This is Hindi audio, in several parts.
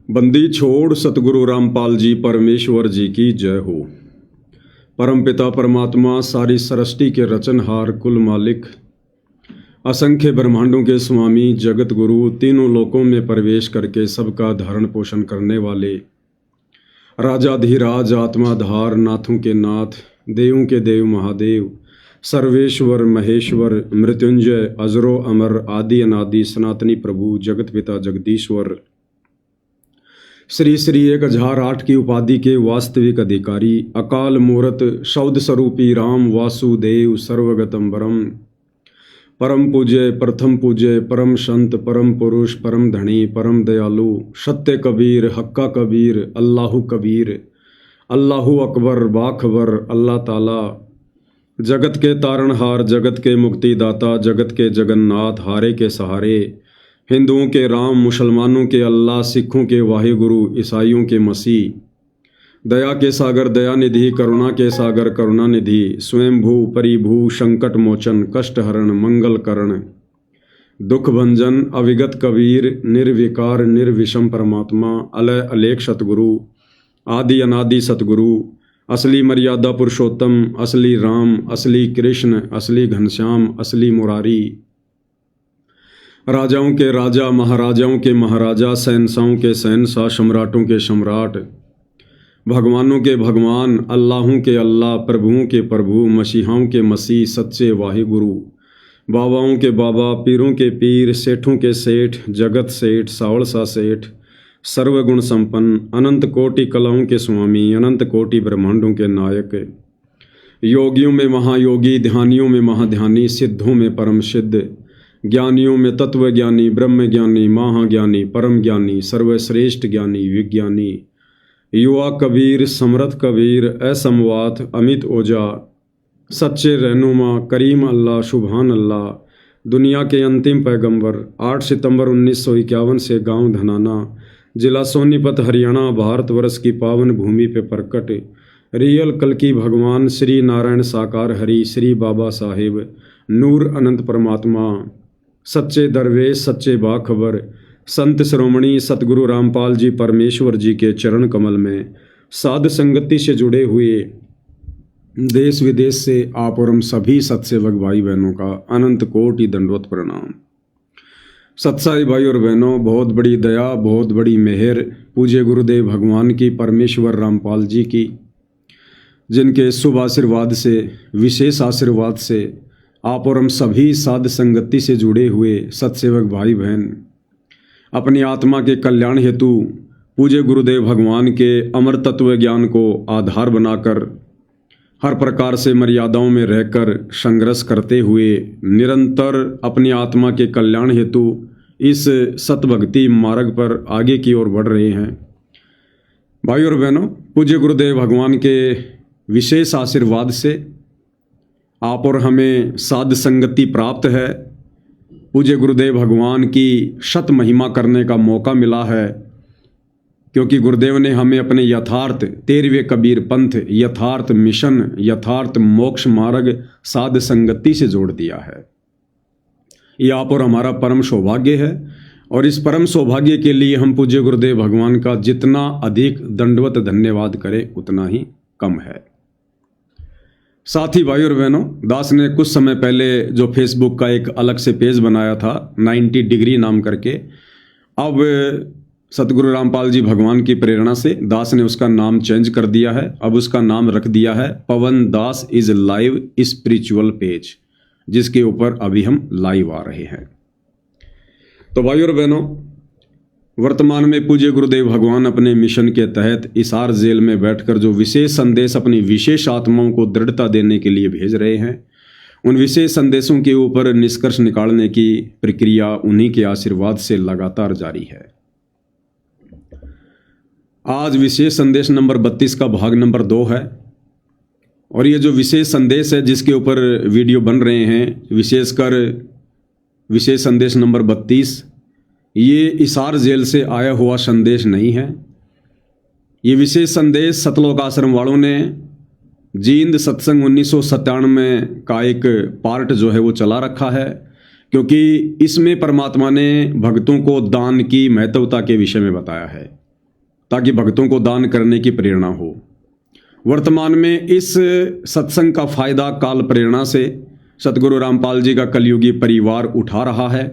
बंदी छोड़ सतगुरु रामपाल जी परमेश्वर जी की जय हो। परमपिता परमात्मा सारी सृष्टि के रचनहार कुल मालिक असंख्य ब्रह्मांडों के स्वामी जगत गुरु तीनों लोकों में प्रवेश करके सबका धारण पोषण करने वाले राजाधिराज आत्माधार नाथों के नाथ देवों के देव महादेव सर्वेश्वर महेश्वर मृत्युंजय अजरो अमर आदि अनादि सनातनी प्रभु जगत पिता जगदीश्वर श्री श्री 1008 की उपाधि के वास्तविक अधिकारी अकाल मूर्त शब्द स्वरूपी राम वासुदेव सर्वगतम परम पूज्य प्रथम पूज्य परम संत परम पुरुष परम धनी परम दयालु सत्य कबीर हक्का कबीर अल्लाहु कबीर अल्लाहु अकबर बाखबर अल्लाह ताला जगत के तारणहार जगत के मुक्तिदाता जगत के जगन्नाथ हारे के सहारे हिंदुओं के राम मुसलमानों के अल्लाह सिखों के वाहिगुरु ईसाइयों के मसीह दया के सागर दयानिधि करुणा के सागर करुणानिधि स्वयंभू परिभू संकट मोचन कष्ट हरण मंगल करण दुख भंजन अविगत कबीर निर्विकार निर्विषम परमात्मा अलय अलेख सतगुरु आदि अनादि सतगुरु असली मर्यादा पुरुषोत्तम असली राम असली कृष्ण असली घनश्याम असली मुरारी राजाओं के राजा महाराजाओं के महाराजा शहंशाहों के शहंशाह सम्राटों के सम्राट भगवानों के भगवान अल्लाहों के अल्लाह प्रभुओं के प्रभु मसीहाओं के मसीह सच्चे वाहिगुरु बाबाओं के बाबा पीरों के पीर सेठों के सेठ जगत सेठ सावलसा सेठ सर्वगुण संपन्न अनंत कोटि कलाओं के स्वामी अनंत कोटि ब्रह्मांडों के नायक योगियों में महायोगी ध्यानियों में महाध्यानी सिद्धों में परम सिद्ध ज्ञानियों में तत्व ज्ञानी ब्रह्म ज्ञानी महाज्ञानी परम ज्ञानी सर्वश्रेष्ठ ज्ञानी विज्ञानी युवा कबीर समर्थ कबीर असमवात अमित ओजा सच्चे रहनुमा करीम अल्लाह शुभान अल्लाह दुनिया के अंतिम पैगंबर 8 सितंबर 1951 से गांव धनाना जिला सोनीपत हरियाणा भारतवर्ष की पावन भूमि पे प्रकट रियल कल्कि भगवान श्री नारायण साकार हरि श्री बाबा साहेब नूर अनंत परमात्मा सच्चे दरवेश सच्चे बाखबर संत श्रोमणी सतगुरु रामपाल जी परमेश्वर जी के चरण कमल में साध संगति से जुड़े हुए देश विदेश से आप और हम सभी सत्सेवक भाई बहनों का अनंत कोटि दंडवत प्रणाम। सत्साई भाई और बहनों, बहुत बड़ी दया बहुत बड़ी मेहर पूज्य गुरुदेव भगवान की परमेश्वर रामपाल जी की, जिनके शुभ आशीर्वाद से विशेष आशीर्वाद से आप और हम सभी साध संगति से जुड़े हुए सत्सेवक भाई बहन अपनी आत्मा के कल्याण हेतु पूज्य गुरुदेव भगवान के अमर तत्व ज्ञान को आधार बनाकर हर प्रकार से मर्यादाओं में रहकर संघर्ष करते हुए निरंतर अपनी आत्मा के कल्याण हेतु इस सतभक्ति मार्ग पर आगे की ओर बढ़ रहे हैं। भाई और बहनों, पूज्य गुरुदेव भगवान के विशेष आशीर्वाद से आप और हमें साध संगति प्राप्त है। पूज्य गुरुदेव भगवान की शत महिमा करने का मौका मिला है, क्योंकि गुरुदेव ने हमें अपने यथार्थ 13वें कबीर पंथ यथार्थ मिशन यथार्थ मोक्ष मार्ग साध संगति से जोड़ दिया है। ये आप और हमारा परम सौभाग्य है, और इस परम सौभाग्य के लिए हम पूज्य गुरुदेव भगवान का जितना अधिक दंडवत धन्यवाद करें उतना ही कम है। साथी भाई और बहनों, दास ने कुछ समय पहले जो फेसबुक का एक अलग से पेज बनाया था 90 डिग्री नाम करके, अब सतगुरु रामपाल जी भगवान की प्रेरणा से दास ने उसका नाम चेंज कर दिया है। अब उसका नाम रख दिया है पवन दास इज लाइव स्पिरिचुअल पेज, जिसके ऊपर अभी हम लाइव आ रहे हैं। तो भाई और बहनों, वर्तमान में पूज्य गुरुदेव भगवान अपने मिशन के तहत हिसार जेल में बैठकर जो विशेष संदेश अपनी विशेष आत्माओं को दृढ़ता देने के लिए भेज रहे हैं, उन विशेष संदेशों के ऊपर निष्कर्ष निकालने की प्रक्रिया उन्हीं के आशीर्वाद से लगातार जारी है। आज विशेष संदेश नंबर 32 का भाग नंबर 2 है, और ये जो विशेष संदेश है जिसके ऊपर वीडियो बन रहे हैं, विशेषकर विशेष संदेश नंबर 32, ये हिसार जेल से आया हुआ संदेश नहीं है। ये विशेष संदेश सतलोक आश्रम वालों ने जींद सत्संग 1997 का एक पार्ट जो है वो चला रखा है, क्योंकि इसमें परमात्मा ने भक्तों को दान की महत्वता के विषय में बताया है। ताकि भक्तों को दान करने की प्रेरणा हो। वर्तमान में इस सत्संग का फायदा काल प्रेरणा से सतगुरु रामपाल जी का कलयुगी परिवार उठा रहा है,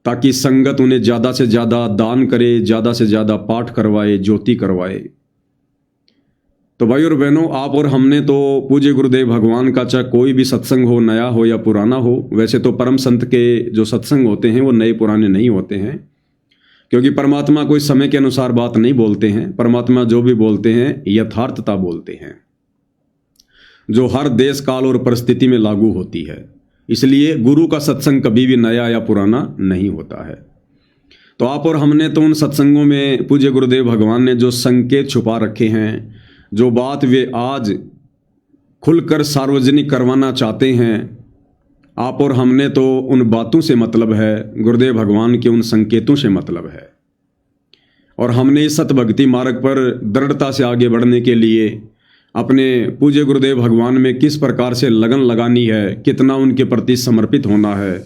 ताकि संगत उन्हें ज़्यादा से ज़्यादा दान करे, ज़्यादा से ज़्यादा पाठ करवाए, ज्योति करवाए। तो भाई और बहनों, आप और हमने तो पूज्य गुरुदेव भगवान का चाहे कोई भी सत्संग हो, नया हो या पुराना हो, वैसे तो परम संत के जो सत्संग होते हैं वो नए पुराने नहीं होते हैं, क्योंकि परमात्मा कोई समय के अनुसार बात नहीं बोलते हैं। परमात्मा जो भी बोलते हैं यथार्थता बोलते हैं, जो हर देश काल और परिस्थिति में लागू होती है। इसलिए गुरु का सत्संग कभी भी नया या पुराना नहीं होता है। तो आप और हमने तो उन सत्संगों में पूज्य गुरुदेव भगवान ने जो संकेत छुपा रखे हैं, जो बात वे आज खुलकर सार्वजनिक करवाना चाहते हैं, आप और हमने तो उन बातों से मतलब है, गुरुदेव भगवान के उन संकेतों से मतलब है। और हमने इस सतभक्ति मार्ग पर दृढ़ता से आगे बढ़ने के लिए अपने पूज्य गुरुदेव भगवान में किस प्रकार से लगन लगानी है, कितना उनके प्रति समर्पित होना है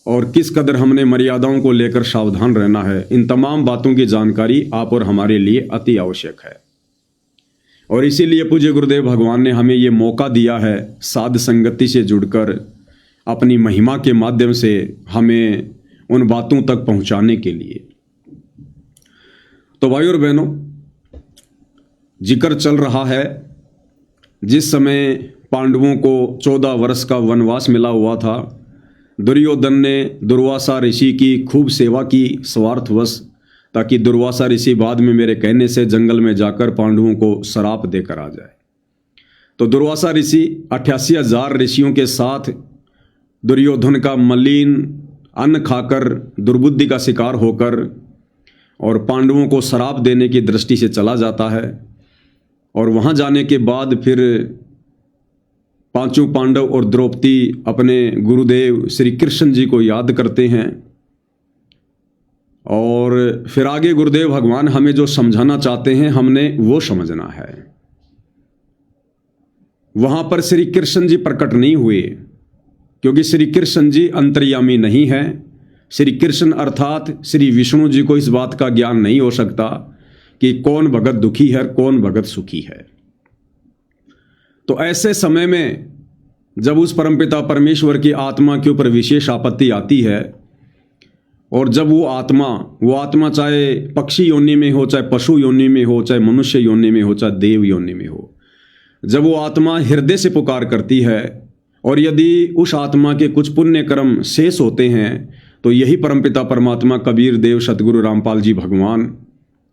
और किस कदर हमने मर्यादाओं को लेकर सावधान रहना है, इन तमाम बातों की जानकारी आप और हमारे लिए अति आवश्यक है। और इसीलिए पूज्य गुरुदेव भगवान ने हमें ये मौका दिया है साध संगति से जुड़कर अपनी महिमा के माध्यम से हमें उन बातों तक पहुंचाने के लिए। तो भाई और बहनों, जिक्र चल रहा है जिस समय पांडवों को 14 वर्ष का वनवास मिला हुआ था, दुर्योधन ने दुर्वासा ऋषि की खूब सेवा की स्वार्थवश, ताकि दुर्वासा ऋषि बाद में मेरे कहने से जंगल में जाकर पांडवों को श्राप देकर आ जाए। तो दुर्वासा ऋषि 88,000 ऋषियों के साथ दुर्योधन का मलिन अन्न खाकर दुर्बुद्धि का शिकार होकर और पांडवों को श्राप देने की दृष्टि से चला जाता है। और वहाँ जाने के बाद फिर पांचों पांडव और द्रौपदी अपने गुरुदेव श्री कृष्ण जी को याद करते हैं। और फिर आगे गुरुदेव भगवान हमें जो समझाना चाहते हैं हमने वो समझना है। वहाँ पर श्री कृष्ण जी प्रकट नहीं हुए, क्योंकि श्री कृष्ण जी अंतर्यामी नहीं है। श्री कृष्ण अर्थात श्री विष्णु जी को इस बात का ज्ञान नहीं हो सकता कि कौन भगत दुखी है, कौन भगत सुखी है। तो ऐसे समय में जब उस परमपिता परमेश्वर की आत्मा के ऊपर विशेष आपत्ति आती है, और जब वो आत्मा चाहे पक्षी योनि में हो, चाहे पशु योनि में हो, चाहे मनुष्य योनि में हो, चाहे देव योनि में हो, जब वो आत्मा हृदय से पुकार करती है, और यदि उस आत्मा के कुछ पुण्य कर्म शेष होते हैं, तो यही परमपिता परमात्मा कबीर देव सतगुरु रामपाल जी भगवान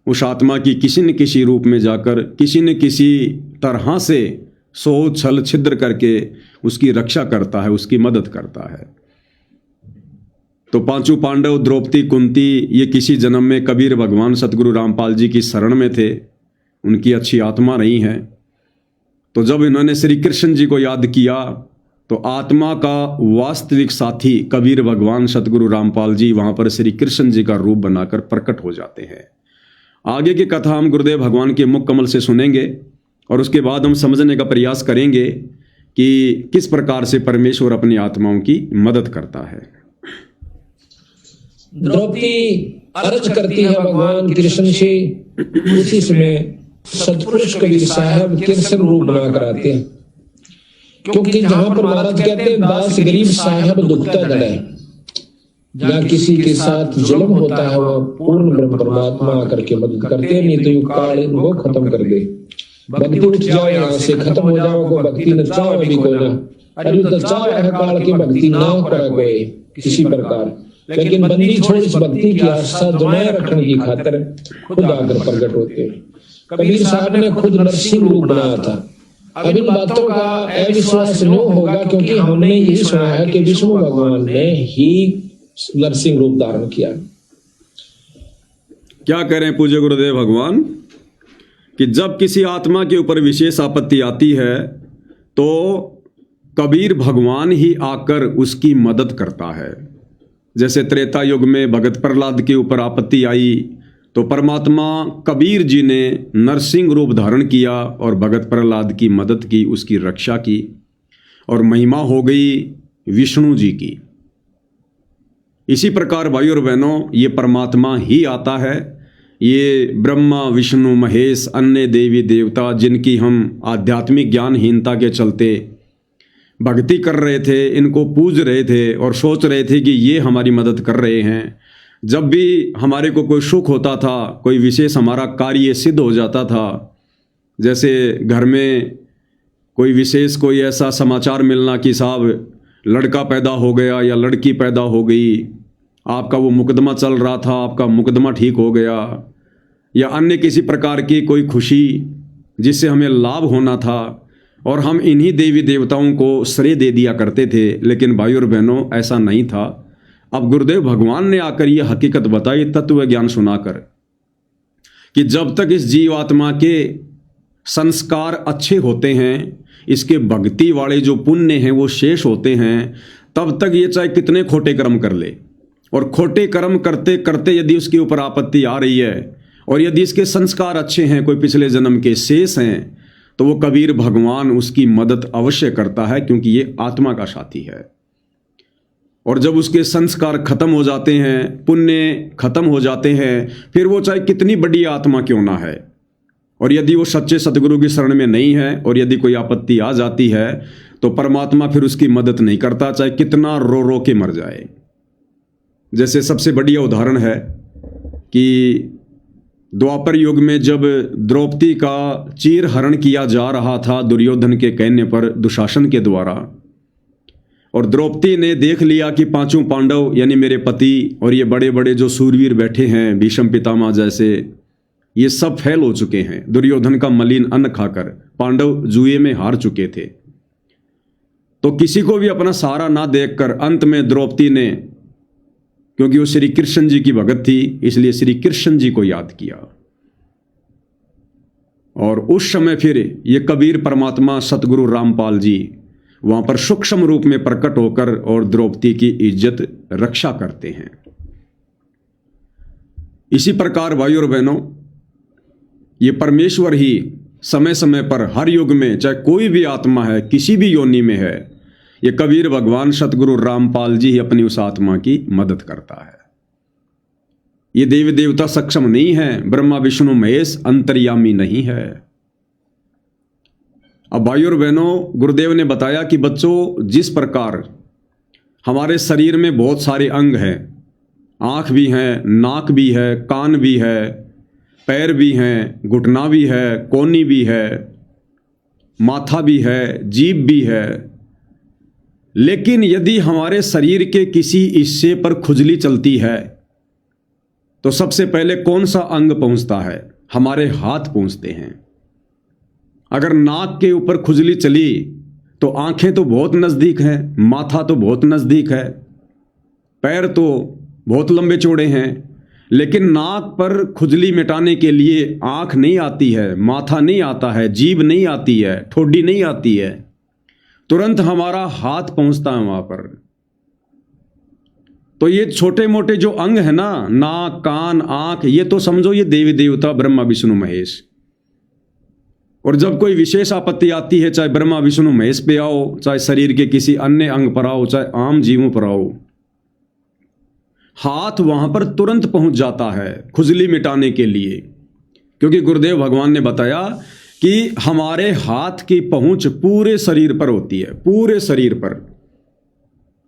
उस आत्मा की किसी न किसी रूप में जाकर किसी न किसी तरह से सो छल छिद्र करके उसकी रक्षा करता है, उसकी मदद करता है। तो पांचों पांडव, द्रौपदी, कुंती, ये किसी जन्म में कबीर भगवान सतगुरु रामपाल जी की शरण में थे, उनकी अच्छी आत्मा रही हैं। तो जब इन्होंने श्री कृष्ण जी को याद किया, तो आत्मा का वास्तविक साथी कबीर भगवान सतगुरु रामपाल जी वहाँ पर श्री कृष्ण जी का रूप बनाकर प्रकट हो जाते हैं। आगे की कथा हम गुरुदेव भगवान के मुख कमल से सुनेंगे, और उसके बाद हम समझने का प्रयास करेंगे कि किस प्रकार से परमेश्वर अपनी आत्माओं की मदद करता है। द्रौपदी अर्ज करती है भगवान कृष्ण से। उसी समय सतपुरुष कबीर साहब कृष्ण रूप बना कर आते हैं, क्योंकि जहां पर महाराज कहते हैं दास गरीब साहब दुखता धड़ा है, या किसी के साथ जुल्म होता है, वह पूर्ण ब्रह्म परमात्मा आकर के मदद करते हैं। नहीं तो यू काल इनको खत्म कर दे, भक्ति उठ जाओ यहाँ से, खत्म हो जाओ को भक्ति न चाहो भी कोई ना, अरे तो चाहो है काल की भक्ति ना करे कोई किसी प्रकार, लेकिन बंदी छोड़ इस भक्ति की आस्था जमाए रखने की खातिर खुद आकर प्रकट होते हैं। कबीर साहब ने खुद नरसिंह रूप बनाया था। अब इन बातों का अविश्वास नहीं होगा, क्योंकि हमने यही सुना है कि विष्णु भगवान ने ही नरसिंह रूप धारण किया। क्या करें पूज्य गुरुदेव भगवान कि जब किसी आत्मा के ऊपर विशेष आपत्ति आती है, तो कबीर भगवान ही आकर उसकी मदद करता है। जैसे त्रेता युग में भगत प्रहलाद के ऊपर आपत्ति आई, तो परमात्मा कबीर जी ने नरसिंह रूप धारण किया और भगत प्रहलाद की मदद की, उसकी रक्षा की, और महिमा हो गई विष्णु जी की। इसी प्रकार भाई और बहनों, ये परमात्मा ही आता है ये ब्रह्मा विष्णु महेश अन्य देवी देवता जिनकी हम आध्यात्मिक ज्ञानहीनता के चलते भक्ति कर रहे थे, इनको पूज रहे थे और सोच रहे थे कि ये हमारी मदद कर रहे हैं। जब भी हमारे को कोई सुख होता था, कोई विशेष हमारा कार्य सिद्ध हो जाता था, जैसे घर में कोई विशेष कोई ऐसा समाचार मिलना कि साहब लड़का पैदा हो गया या लड़की पैदा हो गई, आपका वो मुकदमा चल रहा था, आपका मुकदमा ठीक हो गया, या अन्य किसी प्रकार की कोई खुशी जिससे हमें लाभ होना था, और हम इन्हीं देवी देवताओं को श्रेय दे दिया करते थे। लेकिन भाइयों और बहनों, ऐसा नहीं था। अब गुरुदेव भगवान ने आकर ये हकीकत बताई तत्व ज्ञान सुनाकर कि जब तक इस जीवात्मा के संस्कार अच्छे होते हैं, इसके भक्ति वाले जो पुण्य हैं वो शेष होते हैं, तब तक ये चाहे कितने खोटे कर्म कर ले, और खोटे कर्म करते करते यदि उसके ऊपर आपत्ति आ रही है और यदि इसके संस्कार अच्छे हैं, कोई पिछले जन्म के शेष हैं, तो वो कबीर भगवान उसकी मदद अवश्य करता है, क्योंकि ये आत्मा का साथी है। और जब उसके संस्कार खत्म हो जाते हैं, पुण्य खत्म हो जाते हैं, फिर वो चाहे कितनी बड़ी आत्मा क्यों ना है, और यदि वो सच्चे सदगुरु की शरण में नहीं है और यदि कोई आपत्ति आ जाती है, तो परमात्मा फिर उसकी मदद नहीं करता, चाहे कितना रो रो के मर जाए। जैसे सबसे बढ़िया उदाहरण है कि द्वापर युग में जब द्रौपदी का चीर हरण किया जा रहा था दुर्योधन के कहने पर दुशासन के द्वारा, और द्रौपदी ने देख लिया कि पांचों पांडव यानी मेरे पति और ये बड़े बड़े जो सूरवीर बैठे हैं, भीष्म पितामह जैसे, ये सब फेल हो चुके हैं दुर्योधन का मलिन अन्न खाकर, पांडव जुए में हार चुके थे। तो किसी को भी अपना सहारा ना देखकर अंत में द्रौपदी ने, क्योंकि वो श्री कृष्ण जी की भगत थी, इसलिए श्री कृष्ण जी को याद किया, और उस समय फिर ये कबीर परमात्मा सतगुरु रामपाल जी वहां पर सूक्ष्म रूप में प्रकट होकर और द्रौपदी की इज्जत रक्षा करते हैं। इसी प्रकार भाइयों और बहनों, ये परमेश्वर ही समय समय पर हर युग में, चाहे कोई भी आत्मा है, किसी भी योनि में है, ये कबीर भगवान सतगुरु रामपाल जी ही अपनी उस आत्मा की मदद करता है। ये देवी देवता सक्षम नहीं है, ब्रह्मा विष्णु महेश अंतर्यामी नहीं है। अब भाइयों और बहनों, गुरुदेव ने बताया कि बच्चों, जिस प्रकार हमारे शरीर में बहुत सारे अंग हैं, आँख भी है, नाक भी है, कान भी है, पैर भी हैं, घुटना भी है, कोहनी भी है, माथा भी है, जीभ भी है, लेकिन यदि हमारे शरीर के किसी हिस्से पर खुजली चलती है तो सबसे पहले कौन सा अंग पहुंचता है? हमारे हाथ पहुंचते हैं। अगर नाक के ऊपर खुजली चली तो आंखें तो बहुत नज़दीक हैं, माथा तो बहुत नज़दीक है, पैर तो बहुत लंबे चौड़े हैं, लेकिन नाक पर खुजली मिटाने के लिए आंख नहीं आती है, माथा नहीं आता है, जीभ नहीं आती है, ठोडी नहीं आती है, तुरंत हमारा हाथ पहुंचता है वहां पर। तो ये छोटे मोटे जो अंग है ना, नाक, कान, आंख, ये तो समझो ये देवी देवता ब्रह्मा विष्णु महेश। और जब कोई विशेष आपत्ति आती है, चाहे ब्रह्मा विष्णु महेश पे आओ, चाहे शरीर के किसी अन्य अंग पर आओ, चाहे आम जीवों पर आओ, हाथ वहां पर तुरंत पहुंच जाता है खुजली मिटाने के लिए। क्योंकि गुरुदेव भगवान ने बताया कि हमारे हाथ की पहुंच पूरे शरीर पर होती है, पूरे शरीर पर।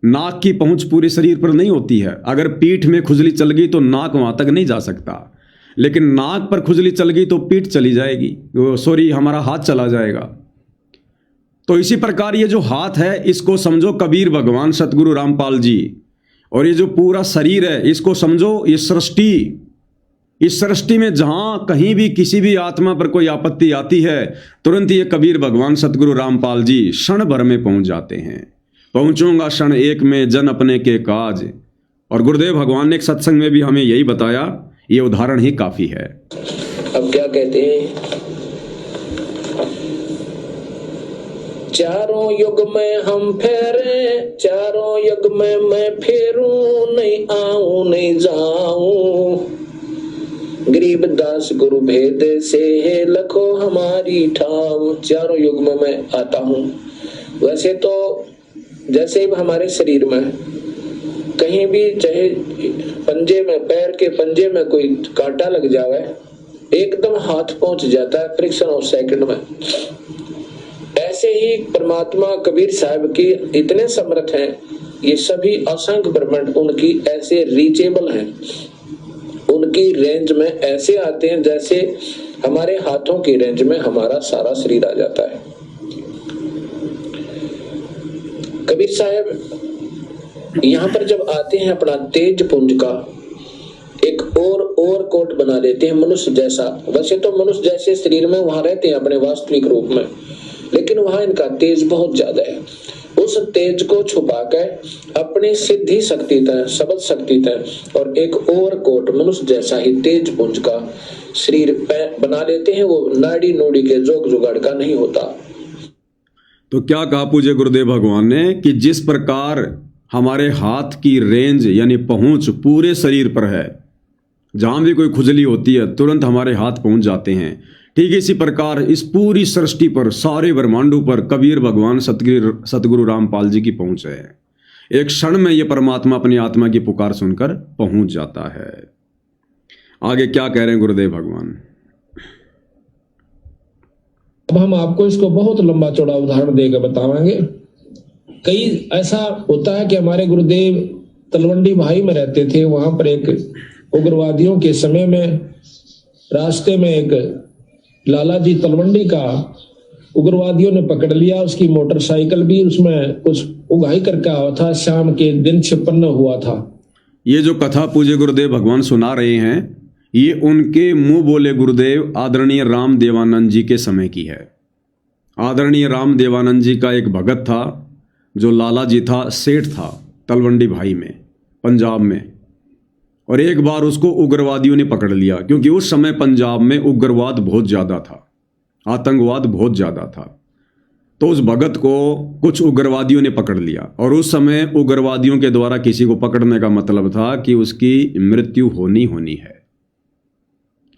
नाक की पहुंच पूरे शरीर पर नहीं होती है। अगर पीठ में खुजली चल गई तो नाक वहां तक नहीं जा सकता, लेकिन नाक पर खुजली चल गई तो पीठ चली जाएगी, हमारा हाथ चला जाएगा। तो इसी प्रकार ये जो हाथ है, इसको समझो कबीर भगवान सतगुरु रामपाल जी, और ये जो पूरा शरीर है इसको समझो ये सृष्टि। इस सृष्टि में जहां कहीं भी किसी भी आत्मा पर कोई आपत्ति आती है, तुरंत ये कबीर भगवान सतगुरु रामपाल जी क्षण भर में पहुंच जाते हैं। पहुंचूंगा क्षण एक में जन अपने के काज। और गुरुदेव भगवान ने एक सत्संग में भी हमें यही बताया, ये उदाहरण ही काफी है। अब क्या कहते हैं, चारों युग में हम फेरे, चारों युग में मैं फेरूं, नहीं आऊं नहीं जाऊं, गरीब दास गुरु भेद से लखो हमारी ठाव। चारों युग में मैं आता हूं। वैसे तो जैसे हमारे शरीर में कहीं भी, चाहे पंजे में, पैर के पंजे में कोई कांटा लग जावे, एकदम हाथ पहुंच जाता है फ्रिक्शन ऑफ सेकंड में। ऐसे ही परमात्मा कबीर साहब की इतने समर्थ हैं, ये सभी असंख्य ब्रह्मांड उनकी ऐसे रीचेबल हैं, उनकी रेंज में ऐसे आते हैं जैसे हमारे हाथों की रेंज में हमारा सारा शरीर आ जाता है। कबीर साहब यहाँ पर जब आते हैं अपना तेज पुंज का एक और कोट बना लेते हैं मनुष्य जैसा। वैसे तो मनुष्य जैसे शरीर में वहां रहते हैं अपने वास्तविक रूप में, लेकिन वहां इनका तेज बहुत ज्यादा है। उस तेज को छुपा कर अपनी सिद्धि शक्ति तय, शब्द शक्ति तय और एक और कोट मनुष्य जैसा ही तेज पुंज का शरीर बना लेते हैं। वो नाड़ी नोड़ी के जोग जुगाड़ का नहीं होता। तो क्या कहा पूज्य गुरुदेव भगवान ने कि जिस प्रकार हमारे हाथ की रेंज यानी पहुंच पूरे शरीर पर है, जहां भी कोई खुजली होती है तुरंत हमारे हाथ पहुंच जाते हैं, ठीक इसी प्रकार इस पूरी सृष्टि पर, सारे ब्रह्मांडों पर कबीर भगवान सतगुरु रामपाल जी की पहुंच है। एक क्षण में यह परमात्मा अपनी आत्मा की पुकार सुनकर पहुंच जाता है। आगे क्या कह रहे हैं गुरुदेव भगवान? अब हम आपको इसको बहुत लंबा चौड़ा उदाहरण देकर बताएंगे। कई ऐसा होता है कि हमारे गुरुदेव तलवंडी भाई में रहते थे, वहां पर एक उग्रवादियों के समय में रास्ते में एक लाला जी तलवंडी का उग्रवादियों ने पकड़ लिया। उसकी मोटरसाइकिल भी उसमें कुछ उगाही करके आया था, शाम के दिन 56 हुआ था। ये जो कथा पूज्य गुरुदेव भगवान सुना रहे हैं, ये उनके मुंह बोले गुरुदेव आदरणीय राम देवानंद जी के समय की है। आदरणीय राम देवानंद जी का एक भगत था जो लाला जी था, सेठ था तलवंडी भाई में, पंजाब में, और एक बार उसको उग्रवादियों ने पकड़ लिया, क्योंकि उस समय पंजाब में उग्रवाद बहुत ज़्यादा था, आतंकवाद बहुत ज़्यादा था। तो उस भगत को कुछ उग्रवादियों ने पकड़ लिया, और उस समय उग्रवादियों के द्वारा किसी को पकड़ने का मतलब था कि उसकी मृत्यु होनी है।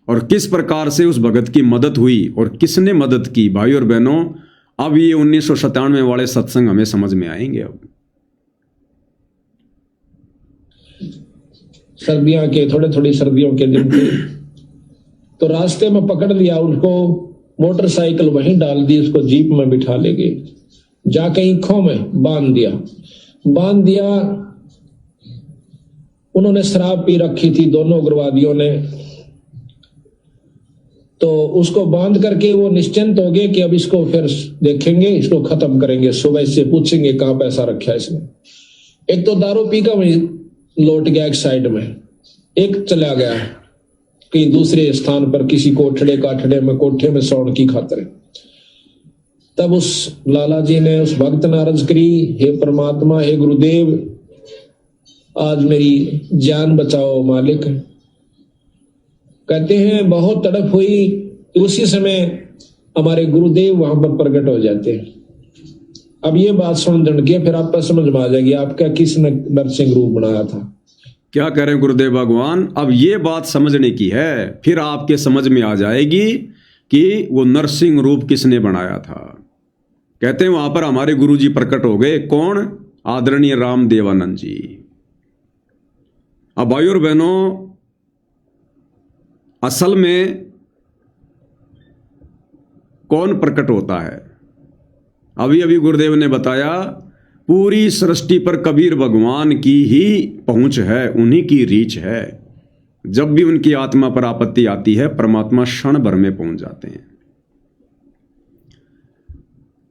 और किस प्रकार से उस भगत की मदद हुई और किसने मदद की, भाई और बहनों, अब ये 1997 वाले सत्संग हमें समझ में आएंगे। अब सर्दियों के थोड़ी सर्दियों के दिन थे, तो रास्ते में पकड़ लिया उनको, मोटरसाइकिल वहीं डाल दी, उसको जीप में बिठा ले गए, जा कहीं खो में बांध दिया। उन्होंने शराब पी रखी थी दोनों उग्रवादियों ने, तो उसको बांध करके वो निश्चिंत हो गए कि अब इसको फिर देखेंगे, इसको खत्म करेंगे, सुबह से पूछेंगे कहां पैसा रखा है इसने। एक तो दारू पी कर वहीं लौट गया एक साइड में, एक चला गया कहीं दूसरे स्थान पर किसी कोठड़े में सौण की खातिर। तब उस लाला जी ने उस भक्त ने अर्ज करी, हे परमात्मा, हे गुरुदेव, आज मेरी जान बचाओ मालिक। कहते हैं बहुत तड़प हुई, उसी समय हमारे गुरुदेव वहां पर प्रकट हो जाते हैं। अब ये बात सुन के फिर आपको समझ में आ जाएगी आपका किसने नरसिंह रूप बनाया था। क्या कह रहे हैं गुरुदेव भगवान? अब ये बात समझने की है, फिर आपके समझ में आ जाएगी कि वो नरसिंह रूप किसने बनाया था। कहते हैं वहां पर हमारे गुरुजी प्रकट हो गए। कौन? आदरणीय राम देवानंद जी। अब भाई और बहनों, असल में कौन प्रकट होता है? अभी अभी गुरुदेव ने बताया, पूरी सृष्टि पर कबीर भगवान की ही पहुंच है, उन्हीं की रीच है। जब भी उनकी आत्मा पर आपत्ति आती है, परमात्मा क्षण भर में पहुंच जाते हैं।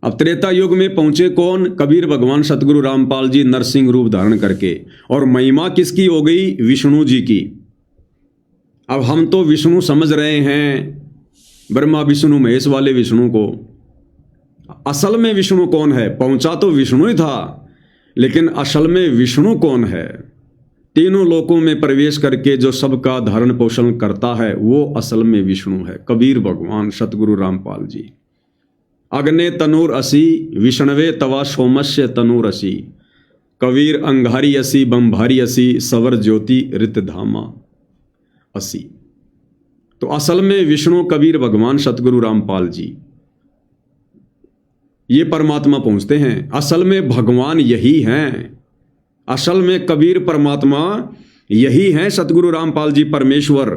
अब त्रेता युग में पहुंचे कौन? कबीर भगवान सतगुरु रामपाल जी नरसिंह रूप धारण करके। और महिमा किसकी हो गई? विष्णु जी की। अब हम तो विष्णु समझ रहे हैं, ब्रह्मा विष्णु महेश वाले विष्णु को। असल में विष्णु कौन है? पहुंचा तो विष्णु ही था, लेकिन असल में विष्णु कौन है? तीनों लोकों में प्रवेश करके जो सबका धारण पोषण करता है, वो असल में विष्णु है, कबीर भगवान सतगुरु रामपाल जी। अग्ने तनूर असी विष्णवे तवा सोमस्य तनूर असी, कबीर अंगारी असी बंभारी असी, सवर ज्योति रितधामा असी। तो असल में विष्णु कबीर भगवान सतगुरु रामपाल जी, ये परमात्मा पहुंचते हैं। असल में भगवान यही हैं। असल में कबीर परमात्मा यही हैं सतगुरु रामपाल जी परमेश्वर।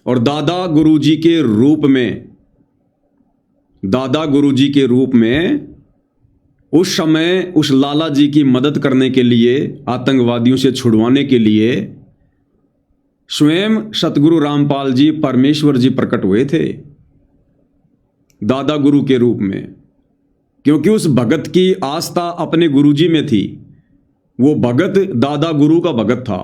और दादा गुरुजी के रूप में, दादा गुरुजी के रूप में उस समय उस लाला जी की मदद करने के लिए, आतंकवादियों से छुड़वाने के लिए स्वयं सतगुरु रामपाल जी परमेश्वर जी प्रकट हुए थे दादा गुरु के रूप में। क्योंकि उस भगत की आस्था अपने गुरुजी में थी, वो भगत दादा गुरु का भगत था।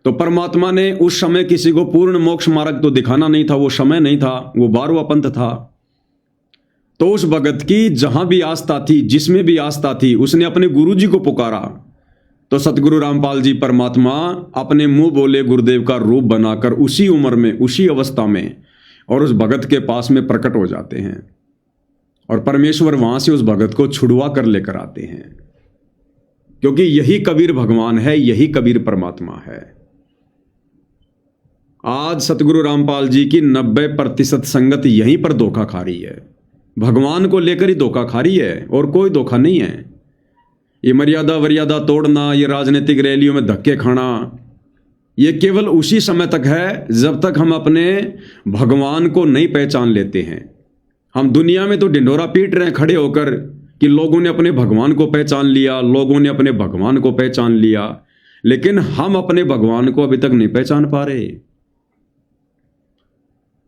तो परमात्मा ने उस समय किसी को पूर्ण मोक्ष मार्ग तो दिखाना नहीं था, वो समय नहीं था, वो 12वां पंथ था। तो उस भगत की जहां भी आस्था थी, जिसमें भी आस्था थी, उसने अपने गुरुजी को पुकारा। तो सतगुरु रामपाल जी परमात्मा अपने मुंह बोले गुरुदेव का रूप बनाकर उसी उम्र में, उसी अवस्था में और उस भगत के पास में प्रकट हो जाते हैं। और परमेश्वर वहां से उस भगत को छुड़वा कर लेकर आते हैं। क्योंकि यही कबीर भगवान है, यही कबीर परमात्मा है। आज सतगुरु रामपाल जी की 90% संगत यहीं पर धोखा खा रही है, भगवान को लेकर ही धोखा खा रही है, और कोई धोखा नहीं है। ये मर्यादा वर्यादा तोड़ना, ये राजनीतिक रैलियों में धक्के खाना, ये केवल उसी समय तक है जब तक हम अपने भगवान को नहीं पहचान लेते हैं। हम दुनिया में तो ढिंढोरा पीट रहे हैं खड़े होकर कि लोगों ने अपने भगवान को पहचान लिया, लोगों ने अपने भगवान को पहचान लिया, लेकिन हम अपने भगवान को अभी तक नहीं पहचान पा रहे।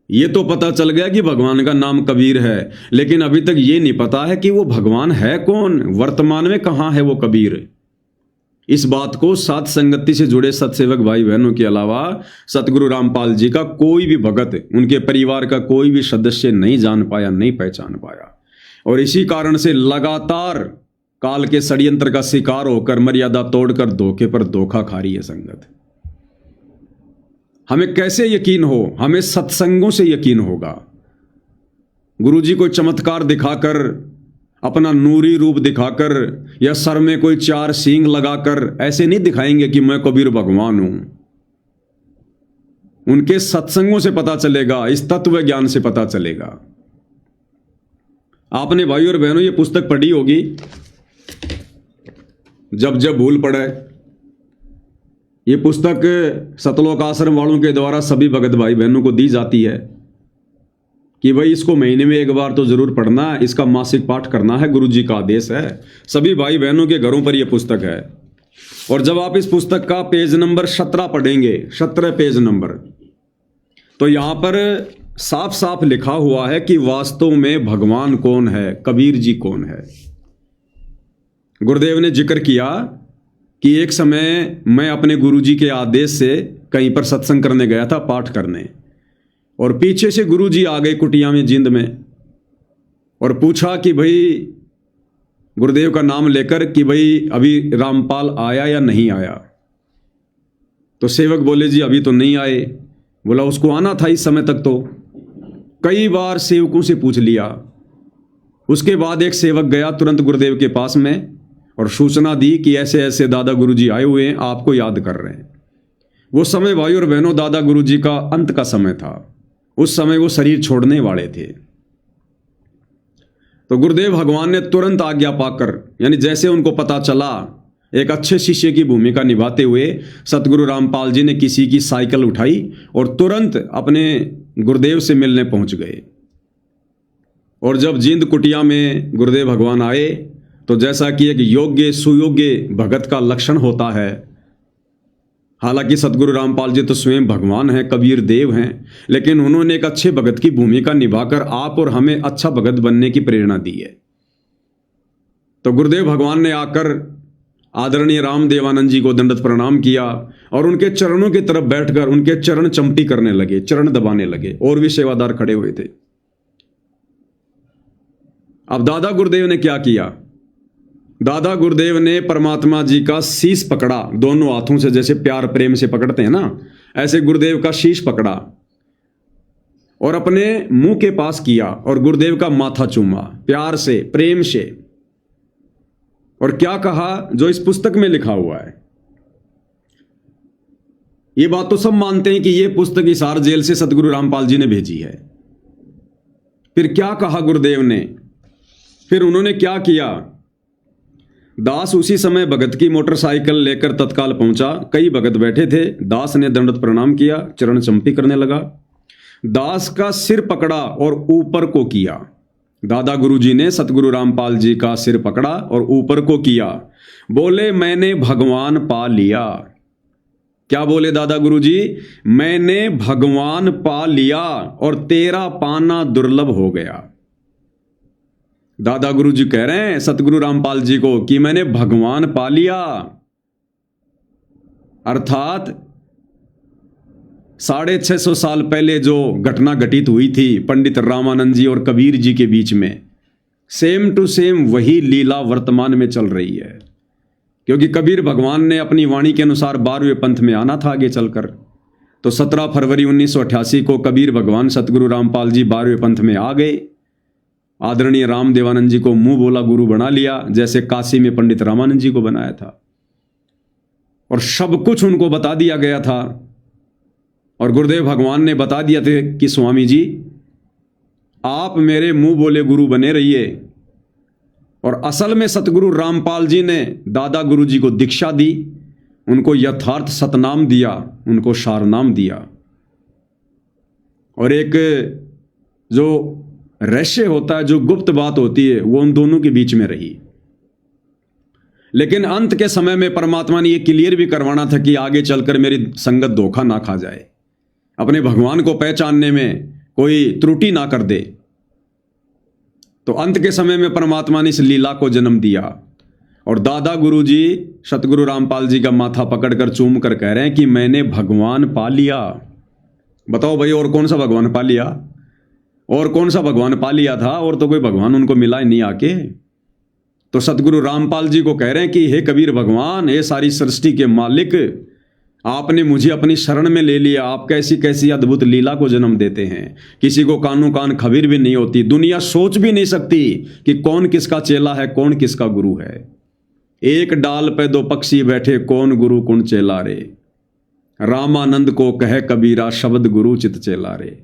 ये तो पता चल गया कि भगवान का नाम कबीर है, लेकिन अभी तक ये नहीं पता है कि वो भगवान है कौन, वर्तमान में कहाँ है वो कबीर। इस बात को साथ संगति से जुड़े सत्सेवक भाई बहनों के अलावा सतगुरु रामपाल जी का कोई भी भगत, उनके परिवार का कोई भी सदस्य नहीं जान पाया, नहीं पहचान पाया। और इसी कारण से लगातार काल के षड्यंत्र का शिकार होकर मर्यादा तोड़कर धोखे पर धोखा खा रही है संगत। हमें कैसे यकीन हो? हमें सत्संगों से यकीन होगा। गुरुजी को चमत्कार दिखाकर, अपना नूरी रूप दिखाकर, या सर में कोई 4 सींग लगाकर ऐसे नहीं दिखाएंगे कि मैं कबीर भगवान हूं। उनके सत्संगों से पता चलेगा, इस तत्व ज्ञान से पता चलेगा। आपने भाई और बहनों ये पुस्तक पढ़ी होगी, जब जब भूल पड़े। ये पुस्तक सतलोक आश्रम वालों के द्वारा सभी भगत भाई बहनों को दी जाती है कि भाई इसको महीने में एक बार तो जरूर पढ़ना, इसका मासिक पाठ करना है, गुरुजी का आदेश है। सभी भाई बहनों के घरों पर यह पुस्तक है। और जब आप इस पुस्तक का पेज नंबर 17 पढ़ेंगे, 17 पेज नंबर, तो यहां पर साफ साफ लिखा हुआ है कि वास्तव में भगवान कौन है, कबीर जी कौन है। गुरुदेव ने जिक्र किया कि एक समय मैं अपने गुरुजी के आदेश से कहीं पर सत्संग करने गया था, पाठ करने, और पीछे से गुरुजी आ गए कुटिया में, जिंद में, और पूछा कि भाई गुरुदेव का नाम लेकर कि भाई अभी रामपाल आया या नहीं आया। तो सेवक बोले जी अभी तो नहीं आए। बोला उसको आना था इस समय तक। तो कई बार सेवकों से पूछ लिया। उसके बाद एक सेवक गया तुरंत गुरुदेव के पास में और सूचना दी कि ऐसे ऐसे दादा गुरुजी आए हुए हैं, आपको याद कर रहे हैं। वो समय भाई और बहनों दादा गुरुजी का अंत का समय था। उस समय वो शरीर छोड़ने वाले थे। तो गुरुदेव भगवान ने तुरंत आज्ञा पाकर, यानी जैसे उनको पता चला, एक अच्छे शिष्य की भूमिका निभाते हुए सतगुरु रामपाल जी ने किसी की साइकिल उठाई और तुरंत अपने गुरुदेव से मिलने पहुंच गए। और जब जिंद कुटिया में गुरुदेव भगवान आए तो जैसा कि एक योग्य सुयोग्य भगत का लक्षण होता है, हालांकि सतगुरु रामपाल जी तो स्वयं भगवान हैं, कबीर देव हैं, लेकिन उन्होंने एक अच्छे भगत की भूमिका निभाकर आप और हमें अच्छा भगत बनने की प्रेरणा दी है। तो गुरुदेव भगवान ने आकर आदरणीय रामदेवानंद जी को दंडवत प्रणाम किया और उनके चरणों की तरफ बैठकर उनके चरण चंपी करने लगे, चरण दबाने लगे। और भी सेवादार खड़े हुए थे। अब दादा गुरुदेव ने क्या किया? दादा गुरुदेव ने परमात्मा जी का शीश पकड़ा दोनों हाथों से, जैसे प्यार प्रेम से पकड़ते हैं ना, ऐसे गुरुदेव का शीश पकड़ा और अपने मुंह के पास किया और गुरुदेव का माथा चूमा प्यार से, प्रेम से। और क्या कहा जो इस पुस्तक में लिखा हुआ है। ये बात तो सब मानते हैं कि ये पुस्तक हिसार जेल से सतगुरु रामपाल जी ने भेजी है। फिर क्या कहा गुरुदेव ने? फिर उन्होंने क्या किया? दास उसी समय भगत की मोटरसाइकिल लेकर तत्काल पहुंचा। कई भगत बैठे थे। दास ने दंडवत प्रणाम किया, चरण चंपी करने लगा। दास का सिर पकड़ा और ऊपर को किया। दादा गुरुजी ने सतगुरु रामपाल जी का सिर पकड़ा और ऊपर को किया। बोले, मैंने भगवान पा लिया। क्या बोले दादा गुरुजी? मैंने भगवान पा लिया और तेरा पाना दुर्लभ हो गया। दादा गुरुजी कह रहे हैं सतगुरु रामपाल जी को कि मैंने भगवान पा लिया, अर्थात 650 साल पहले जो घटना घटित हुई थी पंडित रामानंद जी और कबीर जी के बीच में, सेम टू सेम वही लीला वर्तमान में चल रही है। क्योंकि कबीर भगवान ने अपनी वाणी के अनुसार 12वें पंथ में आना था आगे चलकर। तो 17 फरवरी 1988 को कबीर भगवान सतगुरु रामपाल जी 12वें पंथ में आ गए। आदरणीय राम देवानंद जी को मुंह बोला गुरु बना लिया, जैसे काशी में पंडित रामानंद जी को बनाया था, और सब कुछ उनको बता दिया गया था। और गुरुदेव भगवान ने बता दिया था कि स्वामी जी आप मेरे मुंह बोले गुरु बने रहिए। और असल में सतगुरु रामपाल जी ने दादा गुरु जी को दीक्षा दी, उनको यथार्थ सतनाम दिया, उनको सारनाम दिया। और एक जो रहस्य होता है, जो गुप्त बात होती है, वो उन दोनों के बीच में रही। लेकिन अंत के समय में परमात्मा ने ये क्लियर भी करवाना था कि आगे चलकर मेरी संगत धोखा ना खा जाए, अपने भगवान को पहचानने में कोई त्रुटि ना कर दे। तो अंत के समय में परमात्मा ने इस लीला को जन्म दिया। और दादा गुरु जी सतगुरु रामपाल जी का माथा पकड़कर चूम कर कह रहे हैं कि मैंने भगवान पा लिया। बताओ भाई, और कौन सा भगवान पा लिया? और कौन सा भगवान पा लिया था? और तो कोई भगवान उनको मिला ही नहीं आके। तो सतगुरु रामपाल जी को कह रहे हैं कि हे कबीर भगवान, हे सारी सृष्टि के मालिक, आपने मुझे अपनी शरण में ले लिया। आप कैसी कैसी अद्भुत लीला को जन्म देते हैं, किसी को कानों कान खबर भी नहीं होती, दुनिया सोच भी नहीं सकती कि कौन किसका चेला है, कौन किसका गुरु है। एक डाल पे दो पक्षी बैठे, कौन गुरु कौन चेला रे। रामानंद को कहे कबीरा, शब्द गुरु चित चेला रे।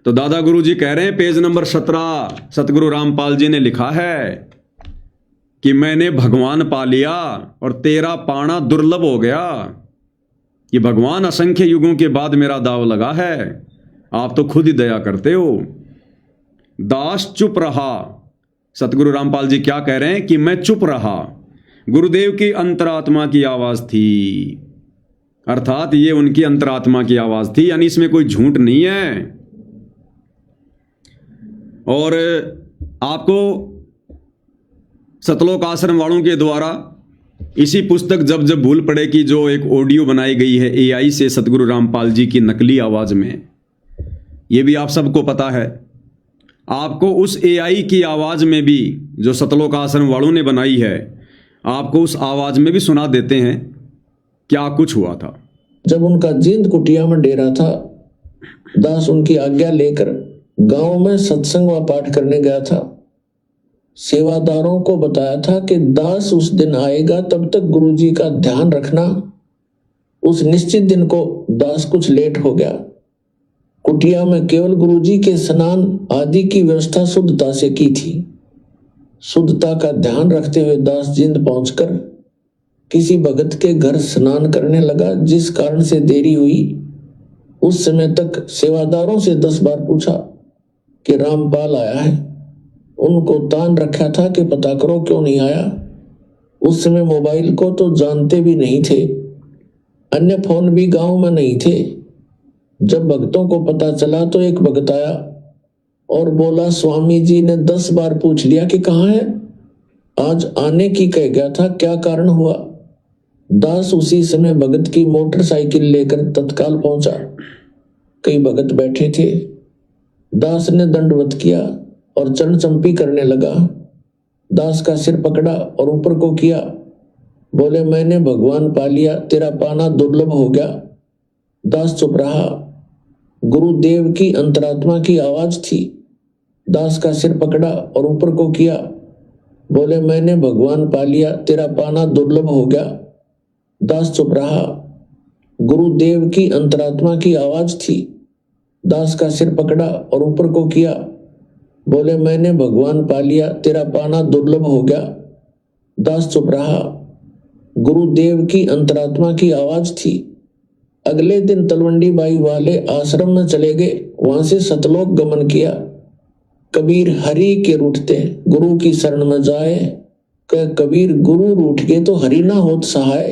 तो दादा गुरु जी कह रहे हैं, पेज नंबर 17 सतगुरु रामपाल जी ने लिखा है कि मैंने भगवान पा लिया और तेरा पाना दुर्लभ हो गया। कि भगवान असंख्य युगों के बाद मेरा दाव लगा है, आप तो खुद ही दया करते हो। दास चुप रहा। सतगुरु रामपाल जी क्या कह रहे हैं कि मैं चुप रहा। गुरुदेव की अंतरात्मा की आवाज थी, अर्थात ये उनकी अंतरात्मा की आवाज थी, यानी इसमें कोई झूठ नहीं है। और आपको सतलोक आश्रम वालों के द्वारा इसी पुस्तक जब जब भूल पड़े कि जो एक ऑडियो बनाई गई है एआई से सतगुरु रामपाल जी की नकली आवाज में, ये भी आप सबको पता है। आपको उस एआई की आवाज में भी जो सतलोक आश्रम वालों ने बनाई है, आपको उस आवाज में भी सुना देते हैं क्या कुछ हुआ था। जब उनका जिंद कुटिया में डेरा था, दास उनकी आज्ञा लेकर गांव में सत्संग व पाठ करने गया था। सेवादारों को बताया था कि दास उस दिन आएगा, तब तक गुरुजी का ध्यान रखना। उस निश्चित दिन को दास कुछ लेट हो गया। कुटिया में केवल गुरुजी के स्नान आदि की व्यवस्था शुद्धता से की थी। शुद्धता का ध्यान रखते हुए दास जिंद पहुंचकर किसी भगत के घर स्नान करने लगा, जिस कारण से देरी हुई। उस समय तक सेवादारों से 10 बार पूछा कि रामपाल आया है। उनको तान रखा था कि पता करो क्यों नहीं आया। उस समय मोबाइल को तो जानते भी नहीं थे, अन्य फोन भी गांव में नहीं थे। जब भक्तों को पता चला तो एक भक्त आया और बोला, स्वामी जी ने 10 बार पूछ लिया कि कहाँ है, आज आने की कह गया था, क्या कारण हुआ। दास उसी समय भगत की मोटरसाइकिल लेकर तत्काल पहुंचा। कई भगत बैठे थे। दास ने दंडवत किया और चरण चंपी करने लगा। दास का सिर पकड़ा और ऊपर को किया। बोले, मैंने भगवान पा लिया, तेरा पाना दुर्लभ हो गया। दास चुप रहा। गुरुदेव की अंतरात्मा की आवाज थी। दास का सिर पकड़ा और ऊपर को किया। बोले, मैंने भगवान पा लिया, तेरा पाना दुर्लभ हो गया। दास चुप रहा। गुरुदेव की अंतरात्मा की आवाज थी। दास का सिर पकड़ा और ऊपर को किया। बोले, मैंने भगवान पा लिया, तेरा पाना दुर्लभ हो गया। दास चुप रहा। गुरुदेव की अंतरात्मा की आवाज थी। अगले दिन तलवंडी बाई वाले आश्रम में चले गए, वहां से सतलोक गमन किया। कबीर हरि के रूठते गुरु की शरण में जाए, कबीर गुरु रूठ के तो हरि ना होत सहाय।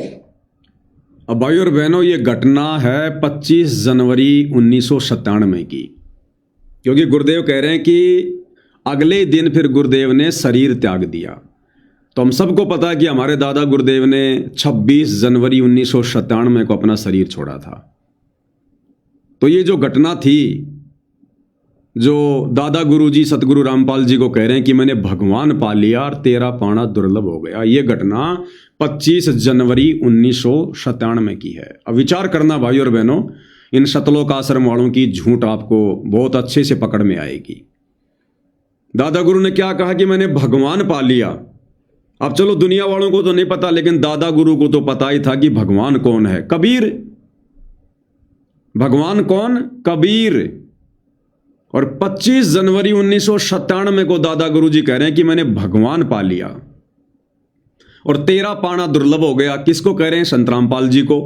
अब भाई और बहनों, ये घटना है 25 जनवरी 1997 की, क्योंकि गुरुदेव कह रहे हैं कि अगले दिन फिर गुरुदेव ने शरीर त्याग दिया। तो हम सबको पता है कि हमारे दादा गुरुदेव ने 26 जनवरी 1997 को अपना शरीर छोड़ा था। तो ये जो घटना थी, जो दादा गुरुजी सतगुरु रामपाल जी को कह रहे हैं कि मैंने भगवान पा लिया और तेरा पाना दुर्लभ हो गया, ये घटना 25 जनवरी 1997 की है। अब विचार करना भाई और बहनों, इन सतलोक आश्रम वालों की झूठ आपको बहुत अच्छे से पकड़ में आएगी। दादा गुरु ने क्या कहा कि मैंने भगवान पा लिया। अब चलो दुनिया वालों को तो नहीं पता, लेकिन दादा गुरु को तो पता ही था कि भगवान कौन है। कबीर। भगवान कौन? कबीर। और 25 जनवरी 1997 को दादा गुरु जी कह रहे हैं कि मैंने भगवान पा लिया और तेरा पाना दुर्लभ हो गया। किसको कह रहे हैं? संत रामपाल जी को।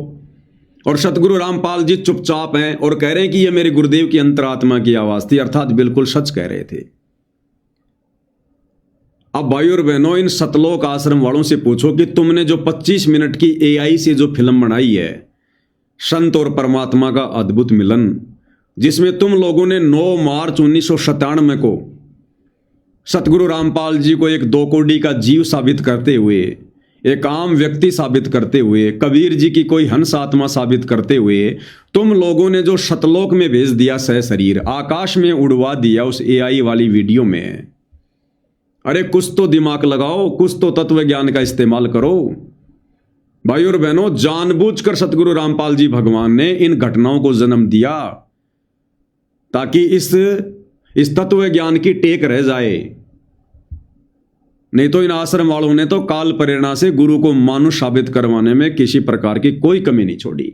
और सतगुरु रामपाल जी चुपचाप हैं और कह रहे हैं कि यह मेरे गुरुदेव की अंतरात्मा की आवाज थी, अर्थात बिल्कुल सच कह रहे थे। अब भाई और बहनों, इन सतलोक आश्रम वालों से पूछो कि तुमने जो 25 मिनट की AI से जो फिल्म बनाई है, संत और परमात्मा का अद्भुत मिलन, जिसमें तुम लोगों ने 9 मार्च 1997 को सतगुरु रामपाल जी को एक 2 कोड़ी का जीव साबित करते हुए, एक आम व्यक्ति साबित करते हुए, कबीर जी की कोई हंस आत्मा साबित करते हुए, तुम लोगों ने जो सतलोक में भेज दिया सह शरीर, आकाश में उड़वा दिया उस AI वाली वीडियो में। अरे कुछ तो दिमाग लगाओ, कुछ तो तत्व ज्ञान का इस्तेमाल करो। भाई और बहनों, जानबूझकर सतगुरु रामपाल जी भगवान ने इन घटनाओं को जन्म दिया ताकि इस तत्व ज्ञान की टेक रह जाए। नहीं तो इन आश्रम वालों ने तो काल प्रेरणा से गुरु को मानुष साबित करवाने में किसी प्रकार की कोई कमी नहीं छोड़ी।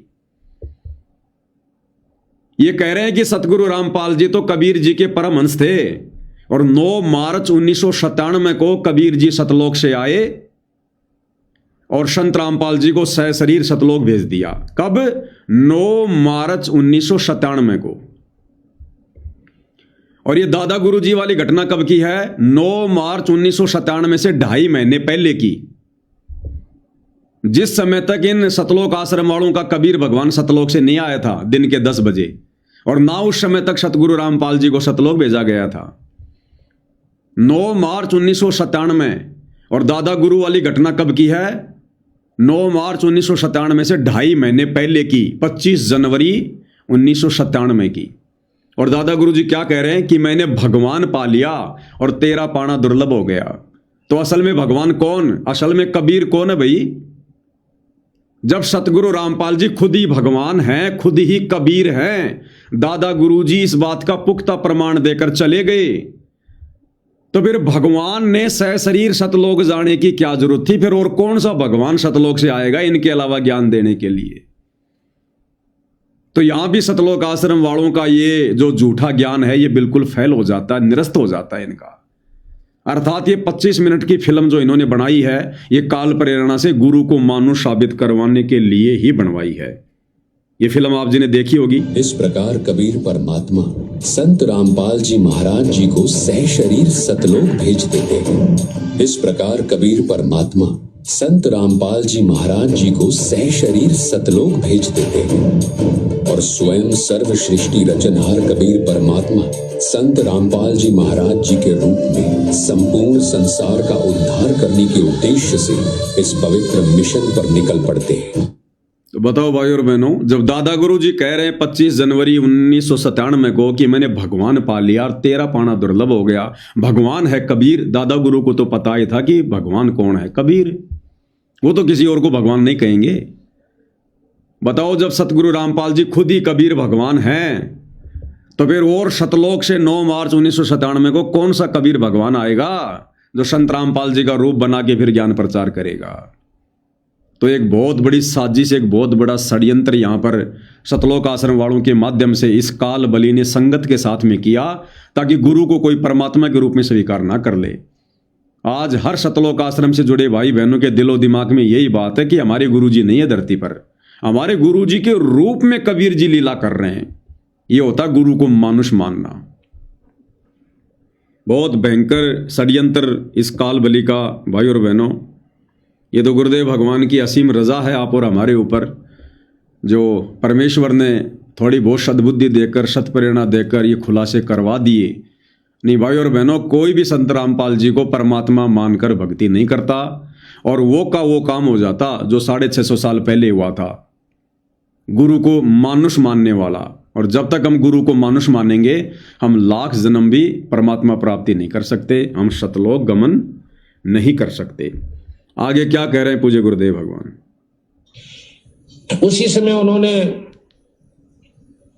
ये कह रहे हैं कि सतगुरु रामपाल जी तो कबीर जी के परमहंस थे और 9 मार्च 1997 को कबीर जी सतलोक से आए और संत रामपाल जी को सह शरीर सतलोक भेज दिया। कब? 9 मार्च 1997 को। और ये दादा गुरु जी वाली घटना कब की है? 9 मार्च 1997 से 2.5 महीने पहले की। जिस समय तक इन सतलोक आश्रम वालों का कबीर भगवान सतलोक से नहीं आया था दिन के 10 बजे, और ना उस समय तक सतगुरु रामपाल जी को सतलोक भेजा गया था। 9 मार्च 1997 और दादा गुरु वाली घटना कब की है? 9 मार्च 1997 से 2.5 महीने पहले की, 25 जनवरी 1997 की। और दादा गुरु जी क्या कह रहे हैं कि मैंने भगवान पा लिया और तेरा पाना दुर्लभ हो गया। तो असल में भगवान कौन? असल में कबीर कौन है भाई? जब सतगुरु रामपाल जी खुद ही भगवान हैं, खुद ही कबीर हैं, दादा गुरु जी इस बात का पुख्ता प्रमाण देकर चले गए, तो फिर भगवान ने सह शरीर सतलोक जाने की क्या जरूरत थी? फिर और कौन सा भगवान सतलोक से आएगा इनके अलावा ज्ञान देने के लिए? तो यहां भी सतलोक आश्रम वालों का ये जो झूठा ज्ञान है, ये बिल्कुल फेल हो जाता है, निरस्त हो जाता है इनका। अर्थात ये 25 मिनट की फिल्म जो इन्होंने बनाई है, ये काल प्रेरणा से गुरु को मानुष साबित करवाने के लिए ही बनवाई है। ये फिल्म आप जी ने देखी होगी। इस प्रकार कबीर परमात्मा संत रामपाल जी महाराज जी को सह शरीर सतलोक भेज देते हैं। इस प्रकार कबीर परमात्मा संत रामपाल जी महाराज जी को सह शरीर सतलोक भेज देते हैं और स्वयं सर्व सृष्टि रचनहार कबीर परमात्मा संत रामपाल जी महाराज जी के रूप में संपूर्ण संसार का उद्धार करने के उद्देश्य से इस पवित्र मिशन पर निकल पड़ते हैं। तो बताओ भाई और बहनों, जब दादा गुरु जी कह रहे हैं 25 जनवरी 1997 को कि मैंने भगवान पा लिया और तेरा पाना दुर्लभ हो गया, भगवान है कबीर। दादा गुरु को तो पता ही था कि भगवान कौन है, कबीर। वो तो किसी और को भगवान नहीं कहेंगे। बताओ, जब सतगुरु रामपाल जी खुद ही कबीर भगवान हैं, तो फिर और सतलोक से 9 मार्च 1997 को कौन सा कबीर भगवान आएगा जो संत रामपाल जी का रूप बना के फिर ज्ञान प्रचार करेगा? तो एक बहुत बड़ी साजिश, एक बहुत बड़ा षड्यंत्र यहां पर सतलोक आश्रम वालों के माध्यम से इस काल बली ने संगत के साथ में किया, ताकि गुरु को कोई परमात्मा के रूप में स्वीकार ना कर ले। आज हर सतलोक आश्रम से जुड़े भाई बहनों के दिलो दिमाग में यही बात है कि हमारे गुरुजी नहीं है धरती पर, हमारे गुरुजी के रूप में कबीर जी लीला कर रहे हैं। ये होता गुरु को मानुष मानना। बहुत भयंकर षड्यंत्र इस काल बलि का भाई और बहनों। ये तो गुरुदेव भगवान की असीम रजा है आप और हमारे ऊपर, जो परमेश्वर ने थोड़ी बहुत सद्बुद्धि देकर सत्प्रेरणा देकर ये खुलासे करवा दिए। नहीं भाई और बहनों, कोई भी संत रामपाल जी को परमात्मा मानकर भक्ति नहीं करता और वो का वो काम हो जाता जो 650 साल पहले हुआ था, गुरु को मानुष मानने वाला। और जब तक हम गुरु को मानुष मानेंगे हम लाख जन्म भी परमात्मा प्राप्ति नहीं कर सकते, हम सतलोक गमन नहीं कर सकते। आगे क्या कह रहे हैं पूज्य गुरुदेव भगवान। उसी समय उन्होंने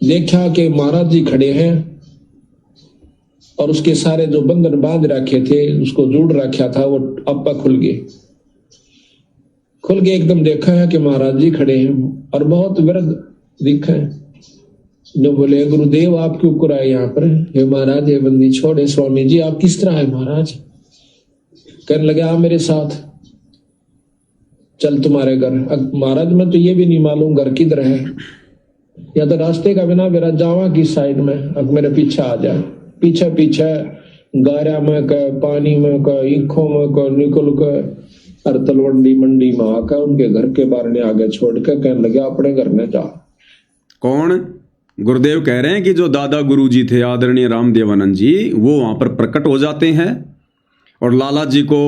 देखा कि महाराज जी खड़े हैं और उसके सारे जो बंधन बांध रखे थे, उसको जोड़ रखा था, वो आपा खुल गए एकदम। देखा है कि महाराज जी खड़े हैं और बहुत वृद्ध दिखा है। जो बोले गुरुदेव आप क्यों कर आए यहाँ पर? हे महाराज, हे बंदी छोड़े स्वामी जी, आप किस तरह है महाराज? कहने लगे आ मेरे साथ, चल तुम्हारे घर। महाराज मैं तो ये भी नहीं मालूम घर किधर है, या तो रास्ते का बिना मेरा जावा किस साइड में, अब मेरे पीछे आ जाए। पीछे पीछे गारा में का, पानी में का, ईखों में का निकल कर और तलवंडी मंडी में आकर उनके घर के बाहर ने आगे छोड़ कर कहने लगे अपने घर में जा। कौन? गुरुदेव कह रहे हैं कि जो दादा गुरु जी थे आदरणीय रामदेवानंद जी, वो वहां पर प्रकट हो जाते हैं और लाला जी को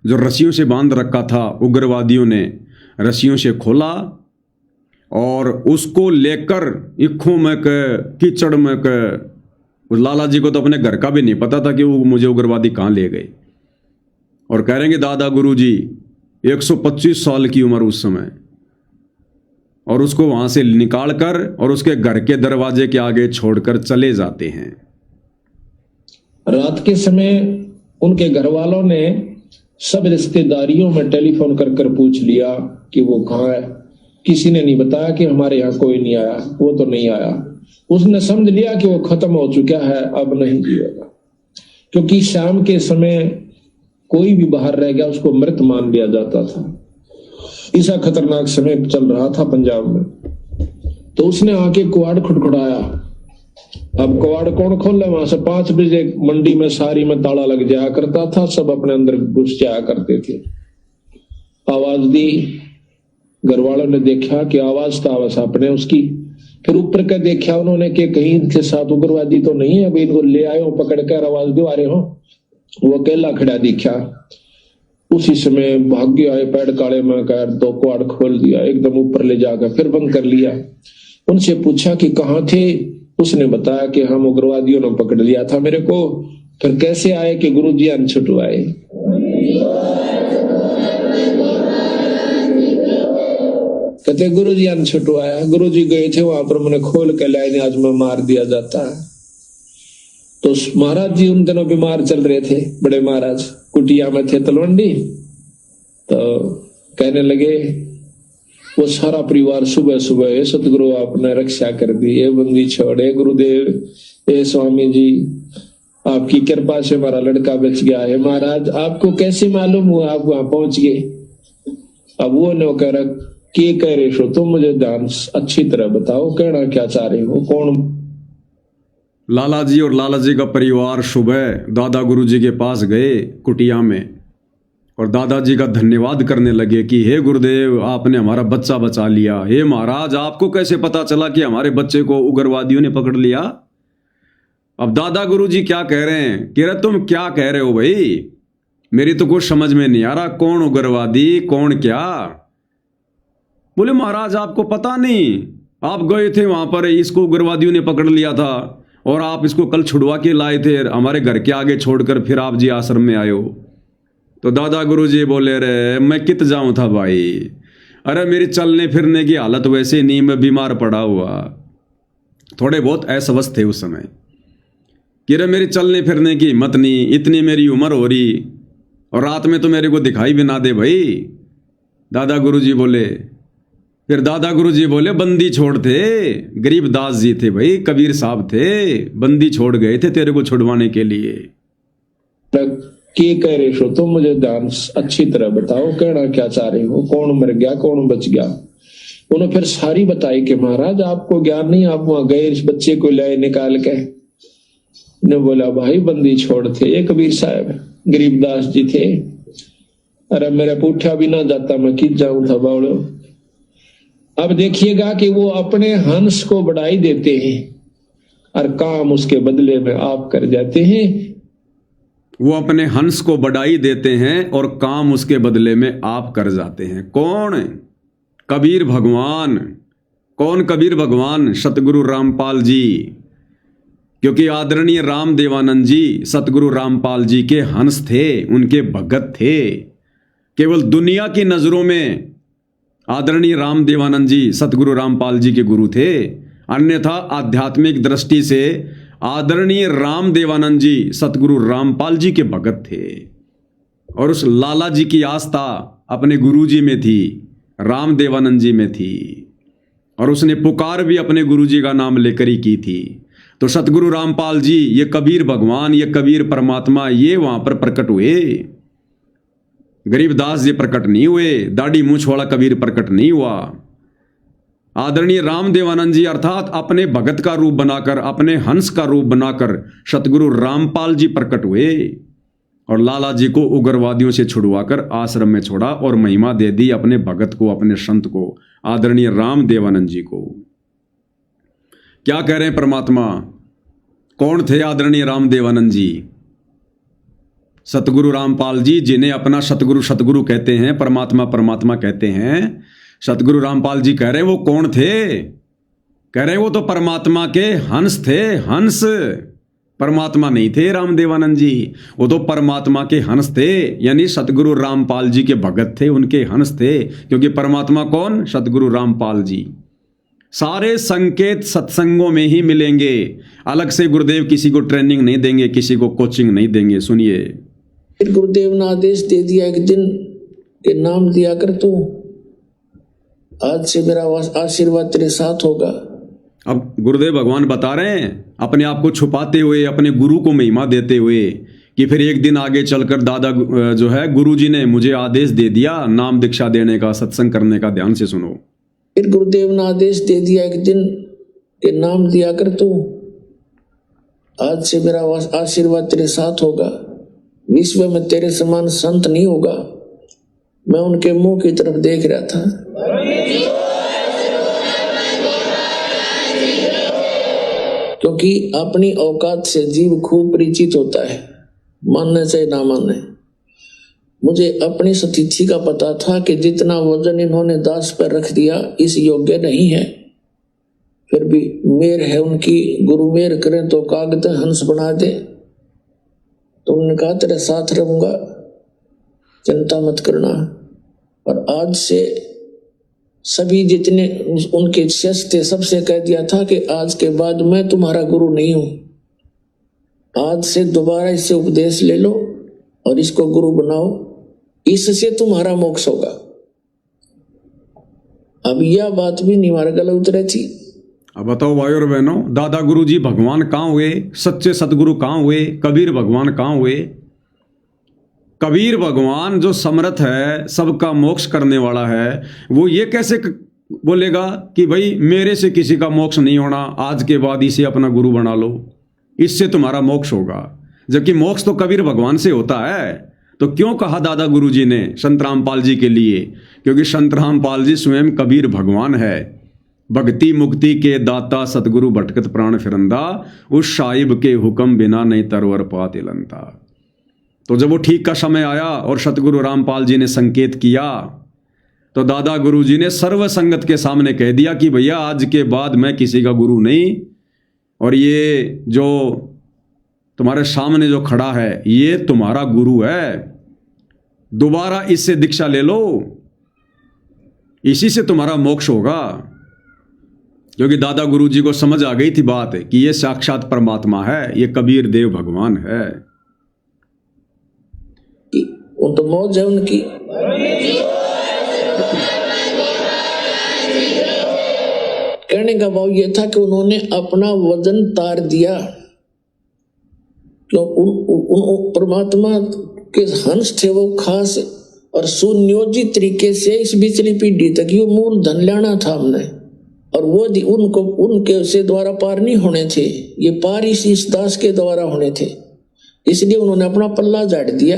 जो रस्सियों से बांध रखा था उग्रवादियों ने रस्सियों से खोला और उसको लेकर इक्खों में कीचड़ में उस लाला जी को तो अपने घर का भी नहीं पता था कि वो मुझे उग्रवादी कहाँ ले गए। और कह रहे हैं कि दादा गुरु जी 125 साल की उम्र उस समय, और उसको वहां से निकाल कर और उसके घर के दरवाजे के आगे छोड़कर चले जाते हैं। रात के समय उनके घर वालों ने सब रिश्तेदारियों में टेलीफोन कर कर पूछ लिया कि वो कहाँ है। किसी ने नहीं बताया कि हमारे यहाँ कोई नहीं आया, वो तो नहीं आया। उसने समझ लिया कि वो खत्म हो चुका है, अब नहीं जिएगा। क्योंकि शाम के समय कोई भी बाहर रह गया उसको मृत मान लिया जाता था। ऐसा खतरनाक समय चल रहा था पंजाब में। तो उसने आके कुआड़ खुटखुटाया। अब कुआड़ कौन खोले? वहां से 5 बजे मंडी में सारी में ताला लग जाया करता था, सब अपने अंदर घुस जाया करते थे। आवाज दी, घर वालों ने देखा कि आवाज तो आवाज अपने उसकी। फिर ऊपर का देखा उन्होंने कि कहीं इनके साथ उग्रवादी तो नहीं है, अभी इनको ले आए हो पकड़ कर, आवाज दो आ रहे हो। वो अकेला खड़ा दिखा। उसी समय भाग्य आए पैर काले में कर 2 कुआड़ खोल दिया, एकदम ऊपर ले जाकर फिर बंद कर लिया। उनसे पूछा कि कहाँ थे? उसने बताया कि हम उग्रवादियों ने पकड़ लिया था मेरे को। फिर कैसे आए कि गुरुजी अन छुटवाए। कहते गुरुजी अन छुटवाया। गुरुजी गए थे वहां पर, मैंने खोल के लाए, आज मैं मार दिया जाता है। तो महाराज जी उन दिनों बीमार चल रहे थे, बड़े महाराज कुटिया में थे तलवंडी। तो कहने लगे वो सारा परिवार सुबह सुबह सतगुरु आपने रक्षा कर दी, ये बंदी छोड़े गुरुदेव, ए स्वामी जी आपकी कृपा से हमारा लड़का बच गया है। महाराज आपको कैसे मालूम हुआ आप वहां पहुंच गए? अब वो न कह रहा के कह रहे हो तुम, मुझे ध्यान अच्छी तरह बताओ, कहना क्या चाह रहे हो, कौन? लाला जी और लाला जी का परिवार सुबह दादा गुरु जी के पास गए कुटिया में और दादाजी का धन्यवाद करने लगे कि हे गुरुदेव आपने हमारा बच्चा बचा लिया। हे महाराज आपको कैसे पता चला कि हमारे बच्चे को उग्रवादियों ने पकड़ लिया? अब दादा गुरु जी क्या कह रहे हैं? कह रहे तुम क्या कह रहे हो भाई, मेरी तो कुछ समझ में नहीं आ रहा, कौन उग्रवादी कौन क्या? बोले महाराज आपको पता नहीं, आप गए थे वहां पर, इसको उग्रवादियों ने पकड़ लिया था और आप इसको कल छुड़वा के लाए थे हमारे घर के आगे छोड़कर, फिर आप जी आश्रम में आए हो। तो दादा गुरुजी बोले रे मैं कित जाऊं था भाई, अरे मेरी चलने फिरने की हालत वैसे नहीं, मैं बीमार पड़ा हुआ, थोड़े बहुत असवस्थ थे उस समय, कि रे मेरी चलने फिरने की हिम्मत नहीं, इतनी मेरी उम्र हो रही और रात में तो मेरे को दिखाई भी ना दे भाई। दादा गुरुजी बोले, फिर दादा गुरुजी बोले बंदी छोड़ थे, गरीब दास जी थे भाई, कबीर साहब थे, बंदी छोड़ गए थे तेरे को छुड़वाने के लिए। के कह रहे हो तुम, मुझे ध्यान अच्छी तरह बताओ, कहना क्या चाह रहे हो, कौन मर गया कौन बच गया। उन्होंने फिर सारी बताई कि महाराज आपको ज्ञान नहीं, आप वहां गए इस बच्चे को लाए निकाल के। ने बोला भाई बंदी छोड़ थे ये कबीर साहब, गरीबदास जी थे। अरे मेरा पूठा भी ना जाता, मैं किस जाऊं था बावड़ो। अब देखिएगा कि वो अपने हंस को बढ़ाई देते हैं और काम उसके बदले में आप कर जाते हैं। वो अपने हंस को बढ़ाई देते हैं और काम उसके बदले में आप कर जाते हैं। कौन? कबीर भगवान। कौन कबीर भगवान? सतगुरु रामपाल जी। क्योंकि आदरणीय राम देवानंद जी सतगुरु रामपाल जी के हंस थे, उनके भगत थे। केवल दुनिया की नजरों में आदरणीय राम देवानंद जी सतगुरु रामपाल जी के गुरु थे, अन्यथा आध्यात्मिक दृष्टि से आदरणीय राम देवानंद जी सतगुरु रामपाल जी के भगत थे। और उस लाला जी की आस्था अपने गुरु जी में थी, राम देवानंद जी में थी, और उसने पुकार भी अपने गुरु जी का नाम लेकर ही की थी। तो सतगुरु रामपाल जी, ये कबीर भगवान, ये कबीर परमात्मा, ये वहां पर प्रकट हुए। गरीबदास जी प्रकट नहीं हुए, दाढ़ी मूछ वाला कबीर प्रकट नहीं हुआ। आदरणीय राम देवानंद जी अर्थात अपने भगत का रूप बनाकर, अपने हंस का रूप बनाकर सतगुरु रामपाल जी प्रकट हुए और लाला जी को उग्रवादियों से छुड़वाकर आश्रम में छोड़ा और महिमा दे दी अपने भगत को, अपने संत को, आदरणीय राम देवानंद जी को। क्या कह रहे हैं परमात्मा? कौन थे आदरणीय राम देवानंद जी? सतगुरु रामपाल जी, जिन्हें अपना सतगुरु सतगुरु कहते हैं, परमात्मा परमात्मा कहते हैं। सतगुरु रामपाल जी कह रहे हैं वो कौन थे? कह रहे हैं वो तो परमात्मा के हंस थे, हंस। परमात्मा नहीं थे राम देवानंद जी, वो तो परमात्मा के हंस थे, यानी सतगुरु रामपाल जी के भगत थे, उनके हंस थे। क्योंकि परमात्मा कौन? सतगुरु रामपाल जी। सारे संकेत सत्संगों में ही मिलेंगे, अलग से गुरुदेव किसी को ट्रेनिंग नहीं देंगे, किसी को कोचिंग नहीं देंगे। सुनिए, फिर गुरुदेव ने आदेश दे दिया एक दिन के नाम दिया कर तू, आज से मेरा आशीर्वाद तेरे साथ होगा। अब गुरुदेव भगवान बता रहे हैं, अपने आप को छुपाते हुए, अपने गुरु को महिमा देते हुए, कि फिर एक दिन आगे चलकर दादा जो है गुरु जी ने मुझे आदेश दे दिया नाम दीक्षा देने का, सत्संग करने का। ध्यान से सुनो। फिर गुरुदेव ने आदेश दे दिया एक दिन के नाम दिया कर तू, आज से मेरा आशीर्वाद तेरे साथ होगा। विश्व में तेरे समान संत नहीं होगा। मैं उनके मुंह की तरफ देख रहा था। क्योंकि अपनी औकात से जीव खूब परिचित होता है, मानने चाहे ना मानने। मुझे अपनी सतिथि का पता था कि जितना वजन इन्होंने दास पर रख दिया इस योग्य नहीं है। फिर भी मेर है उनकी, गुरु मेर करें तो कागज हंस बना दे। तो उन्होंने कहा तेरे साथ रहूंगा, चिंता मत करना। और आज से सभी जितने उनके शिष्य थे सबसे कह दिया था कि आज के बाद मैं तुम्हारा गुरु नहीं हूं। आज से दोबारा इससे उपदेश ले लो और इसको गुरु बनाओ, इससे तुम्हारा मोक्ष होगा। अब यह बात भी निवार गल उतरे थी। अब बताओ भाई और बहनों, दादा गुरु जी भगवान कहाँ हुए? सच्चे सतगुरु कहाँ हुए? कबीर भगवान कहाँ हुए? कबीर भगवान जो समर्थ है, सबका मोक्ष करने वाला है, वो ये कैसे बोलेगा कि भाई मेरे से किसी का मोक्ष नहीं होना, आज के बाद इसे अपना गुरु बना लो, इससे तुम्हारा मोक्ष होगा। जबकि मोक्ष तो कबीर भगवान से होता है। तो क्यों कहा दादा गुरु जी ने संत रामपाल जी के लिए? क्योंकि संत रामपाल जी स्वयं कबीर भगवान है। भक्ति मुक्ति के दाता सतगुरु भटकत प्राण फिरंदा, उस साहिब के हुक्म बिना नहीं तरवर पाते लंता। तो जब वो ठीक का समय आया और सतगुरु रामपाल जी ने संकेत किया, तो दादा गुरु जी ने सर्व संगत के सामने कह दिया कि भैया आज के बाद मैं किसी का गुरु नहीं, और ये जो तुम्हारे सामने जो खड़ा है ये तुम्हारा गुरु है, दोबारा इससे दीक्षा ले लो, इसी से तुम्हारा मोक्ष होगा। क्योंकि दादा गुरु जी को समझ आ गई थी बात कि ये साक्षात परमात्मा है, ये कबीर देव भगवान है। वो तो मौज है उनकी। कहने का भाव ये था कि उन्होंने अपना वजन तार दिया। क्यों? परमात्मा के हंस थे वो खास और सुनियोजित तरीके से इस बिचली पीढ़ी तक ये मूल धन लेना था हमने, और वो उनको उनके से द्वारा पार नहीं होने थे, ये पार इस दास के द्वारा होने थे। इसलिए उन्होंने अपना पल्ला झाड़ दिया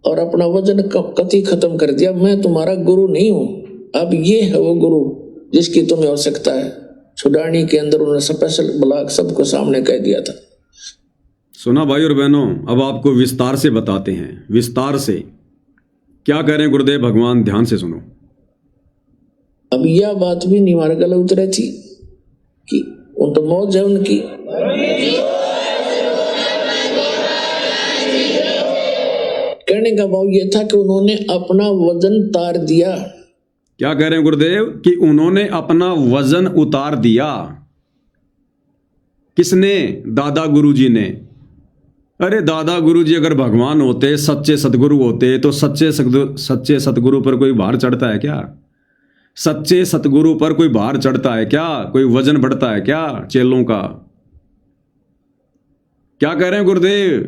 और अपना वजन कति खत्म कर दिया। मैं तुम्हारा गुरु नहीं हूं, अब ये है वो गुरु जिसकी तुम्हें आवश्यकता है। छुड़ानी के अंदर उन्होंने स्पेशल ब्लॉक सबको सामने कह दिया था। सुना भाई और बहनों, अब आपको विस्तार से बताते हैं, विस्तार से क्या कह रहे हैं गुरुदेव भगवान, ध्यान से सुनो। अब यह बात भी नहीं हमारे गले उतरे थी कि उन तो मौज है उनकी। कहने का भाव ये था कि उन्होंने अपना वजन उतार दिया। क्या कह रहे हैं गुरुदेव कि उन्होंने अपना वजन उतार दिया। किसने? दादा गुरुजी ने। अरे दादा गुरुजी अगर भगवान होते, सच्चे सतगुरु होते, तो सच्चे सतगुरु पर कोई भार चढ़ता है क्या? सच्चे सतगुरु पर कोई भार चढ़ता है क्या? कोई वजन बढ़ता है क्या चेलों का? क्या कह रहे हैं गुरुदेव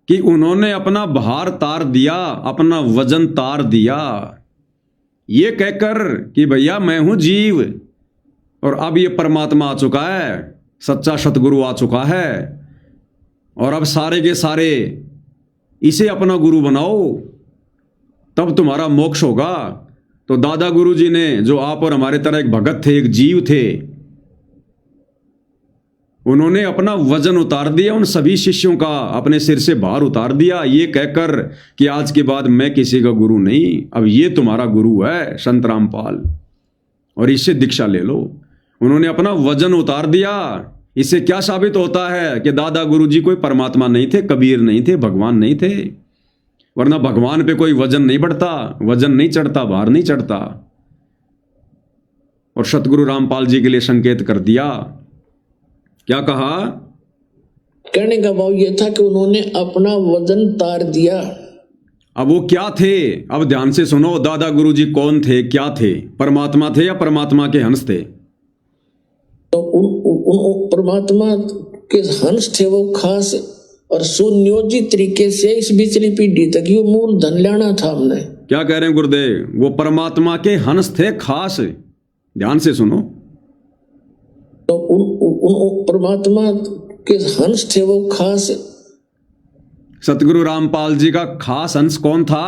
कि उन्होंने अपना भार तार दिया, अपना वजन तार दिया, ये कहकर कि भैया मैं हूं जीव और अब ये परमात्मा आ चुका है, सच्चा सतगुरु आ चुका है और अब सारे के सारे इसे अपना गुरु बनाओ, तब तुम्हारा मोक्ष होगा। तो दादा गुरुजी ने, जो आप और हमारे तरह एक भगत थे, एक जीव थे, उन्होंने अपना वजन उतार दिया, उन सभी शिष्यों का अपने सिर से भार उतार दिया, ये कहकर कि आज के बाद मैं किसी का गुरु नहीं, अब ये तुम्हारा गुरु है संत रामपाल और इससे दीक्षा ले लो। उन्होंने अपना वजन उतार दिया। इससे क्या साबित होता है कि दादा गुरुजी कोई परमात्मा नहीं थे, कबीर नहीं थे, भगवान नहीं थे, वरना भगवान पे कोई वजन नहीं बढ़ता, वजन नहीं चढ़ता, भार नहीं चढ़ता। और सतगुरु रामपाल जी के लिए संकेत कर दिया। क्या कहा? कहने का भाव यह था कि उन्होंने अपना वजन उतार दिया। अब वो क्या थे? अब ध्यान से सुनो, दादा गुरुजी कौन थे, क्या थे? परमात्मा थे या परमात्मा के हंस थे? तो उन परमात्मा के हंस थे वो खास और सुनियोजित तरीके से इस बिचली पीढ़ी तक ये मूल धन लेना था हमने। क्या कह रहे हैं गुरुदेव? वो परमात्मा के हंस थे खास। ध्यान से सुनो, तो उन परमात्मा के हंस थे वो खास। सतगुरु रामपाल जी का खास हंस कौन था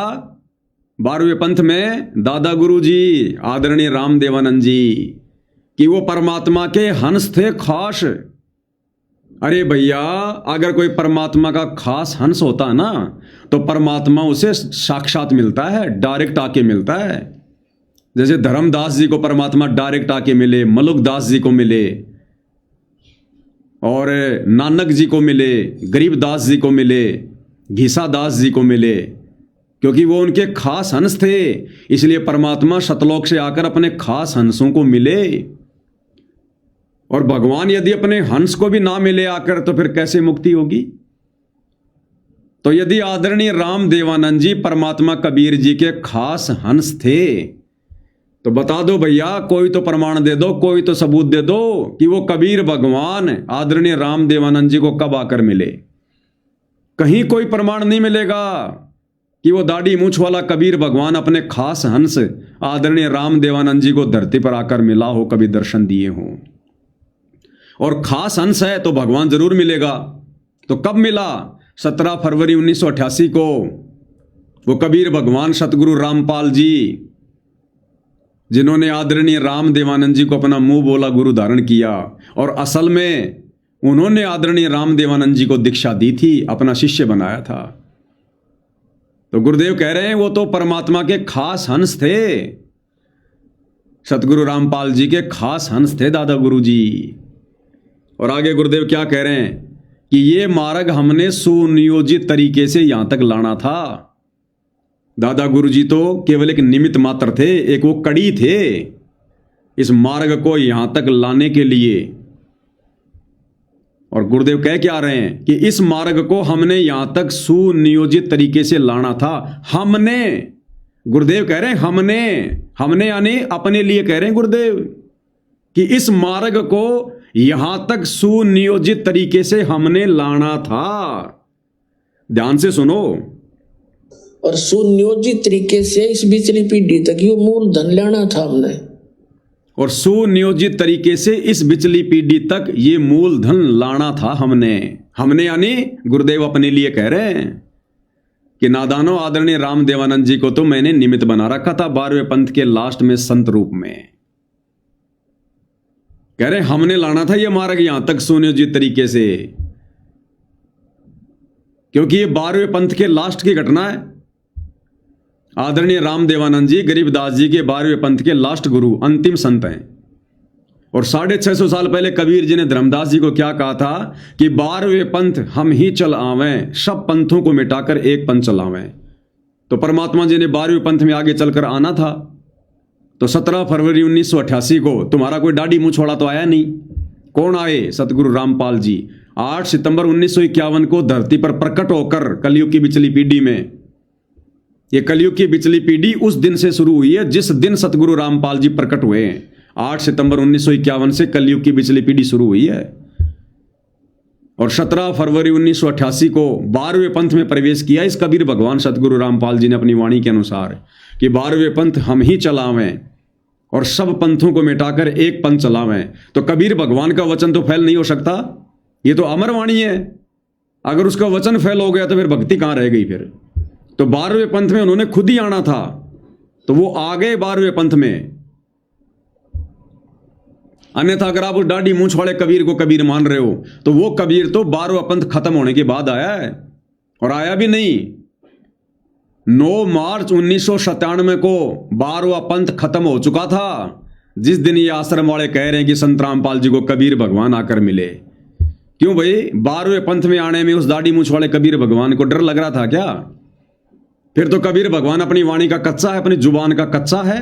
12वें पंथ में? दादा गुरुजी, आदरणीय रामदेवानंद जी, कि वो परमात्मा के हंस थे खास। अरे भैया, अगर कोई परमात्मा का खास हंस होता ना, तो परमात्मा उसे साक्षात मिलता है, डायरेक्ट आके मिलता है। जैसे धर्मदास जी को परमात्मा डायरेक्ट आके मिले, मलुकदास जी को मिले, और नानक जी को मिले, गरीबदास जी को मिले, घीसादास जी को मिले, क्योंकि वो उनके खास हंस थे। इसलिए परमात्मा सतलोक से आकर अपने खास हंसों को मिले। और भगवान यदि अपने हंस को भी ना मिले आकर, तो फिर कैसे मुक्ति होगी? तो यदि आदरणीय रामदेवानंद जी परमात्मा कबीर जी के खास हंस थे, तो बता दो भैया, कोई तो प्रमाण दे दो, कोई तो सबूत दे दो कि वो कबीर भगवान आदरणीय रामदेवानंद जी को कब आकर मिले। कहीं कोई प्रमाण नहीं मिलेगा कि वो दाढ़ी मूंछ वाला कबीर भगवान अपने खास हंस आदरणीय रामदेवानंद जी को धरती पर आकर मिला हो, कभी दर्शन दिए हो। और खास हंस है तो भगवान जरूर मिलेगा। तो कब मिला? 17 फरवरी 1988 को वो कबीर भगवान सतगुरु रामपाल जी, जिन्होंने आदरणीय रामदेवानंद जी को अपना मुंह बोला गुरु धारण किया, और असल में उन्होंने आदरणीय रामदेवानंद जी को दीक्षा दी थी, अपना शिष्य बनाया था। तो गुरुदेव कह रहे हैं वो तो परमात्मा के खास हंस थे, सतगुरु रामपाल जी के खास हंस थे दादा गुरु जी। और आगे गुरुदेव क्या कह रहे हैं कि ये मार्ग हमने सुनियोजित तरीके से यहां तक लाना था। दादा गुरुजी तो केवल एक निमित्त मात्र थे, एक वो कड़ी थे इस मार्ग को यहां तक लाने के लिए। और गुरुदेव कह क्या रहे हैं कि इस मार्ग को हमने यहां तक सुनियोजित तरीके से लाना था। हमने, गुरुदेव कह रहे हैं हमने यानी अपने लिए कह रहे हैं गुरुदेव कि इस मार्ग को यहां तक सुनियोजित तरीके से हमने लाना था। ध्यान से सुनो, और सुनियोजित तरीके से इस बिचली पीढ़ी तक ये मूल धन लेना था हमने। और सुनियोजित तरीके से इस बिचली पीढ़ी तक ये मूल धन लाना था हमने यानी गुरुदेव अपने लिए कह रहे हैं कि नादानो आदरणीय राम देवानंद जी को तो मैंने निमित्त बना रखा था 12वें पंथ के लास्ट में संत रूप में। कह रहे हमने लाना था ये मार्ग यहां तक सुनियोजित तरीके से, क्योंकि ये 12वें पंथ के लास्ट की घटना है। आदरणीय राम देवानंद जी गरीबदास जी के 12वें पंथ के लास्ट गुरु अंतिम संत हैं। और 650 साल पहले कबीर जी ने धर्मदास जी को क्या कहा था कि 12वें पंथ हम ही चल आवें, सब पंथों को मिटाकर एक पंथ चलावें। तो परमात्मा जी ने 12वें पंथ में आगे चलकर आना था। तो 17 फरवरी 1988 को तुम्हारा कोई दाढ़ी मुंह छोड़ा तो आया नहीं। कौन आए? सतगुरु रामपाल जी। 8 सितंबर 1951 को धरती पर प्रकट होकर कलयुग की बिचली पीढ़ी में, ये कलयुग की बिचली पीढ़ी उस दिन से शुरू हुई है जिस दिन सतगुरु रामपाल जी प्रकट हुए हैं। 8 सितंबर 1951 से कलयुग की बिचली पीढ़ी शुरू हुई है। और 17 फरवरी 1988 को 12वें पंथ में प्रवेश किया इस कबीर भगवान सतगुरु रामपाल जी ने अपनी वाणी के अनुसार कि 12वें पंथ हम ही चलावें और सब पंथों को मिटाकर एक पंथ चलावें। तो कबीर भगवान का वचन तो फैल नहीं हो सकता, ये तो अमर वाणी है। अगर उसका वचन फैल हो गया तो फिर भक्ति कहां रह गई? फिर तो 12वें पंथ में उन्होंने खुद ही आना था, तो वो आ गए 12वें पंथ में। अन्यथा अगर आप उस दाढ़ी मूंछ वाले कबीर को कबीर मान रहे हो तो वो कबीर तो 12वां पंथ खत्म होने के बाद आया है, और आया भी नहीं। 9 मार्च 1997 को 12वां पंथ खत्म हो चुका था, जिस दिन ये आश्रम वाले कह रहे हैं कि संत रामपाल जी को कबीर भगवान आकर मिले। क्यों भाई? 12वें पंथ में आने में उस दाढ़ी मूंछ वाले कबीर भगवान को डर लग रहा था क्या? फिर तो कबीर भगवान अपनी वाणी का कच्चा है, अपनी जुबान का कच्चा है।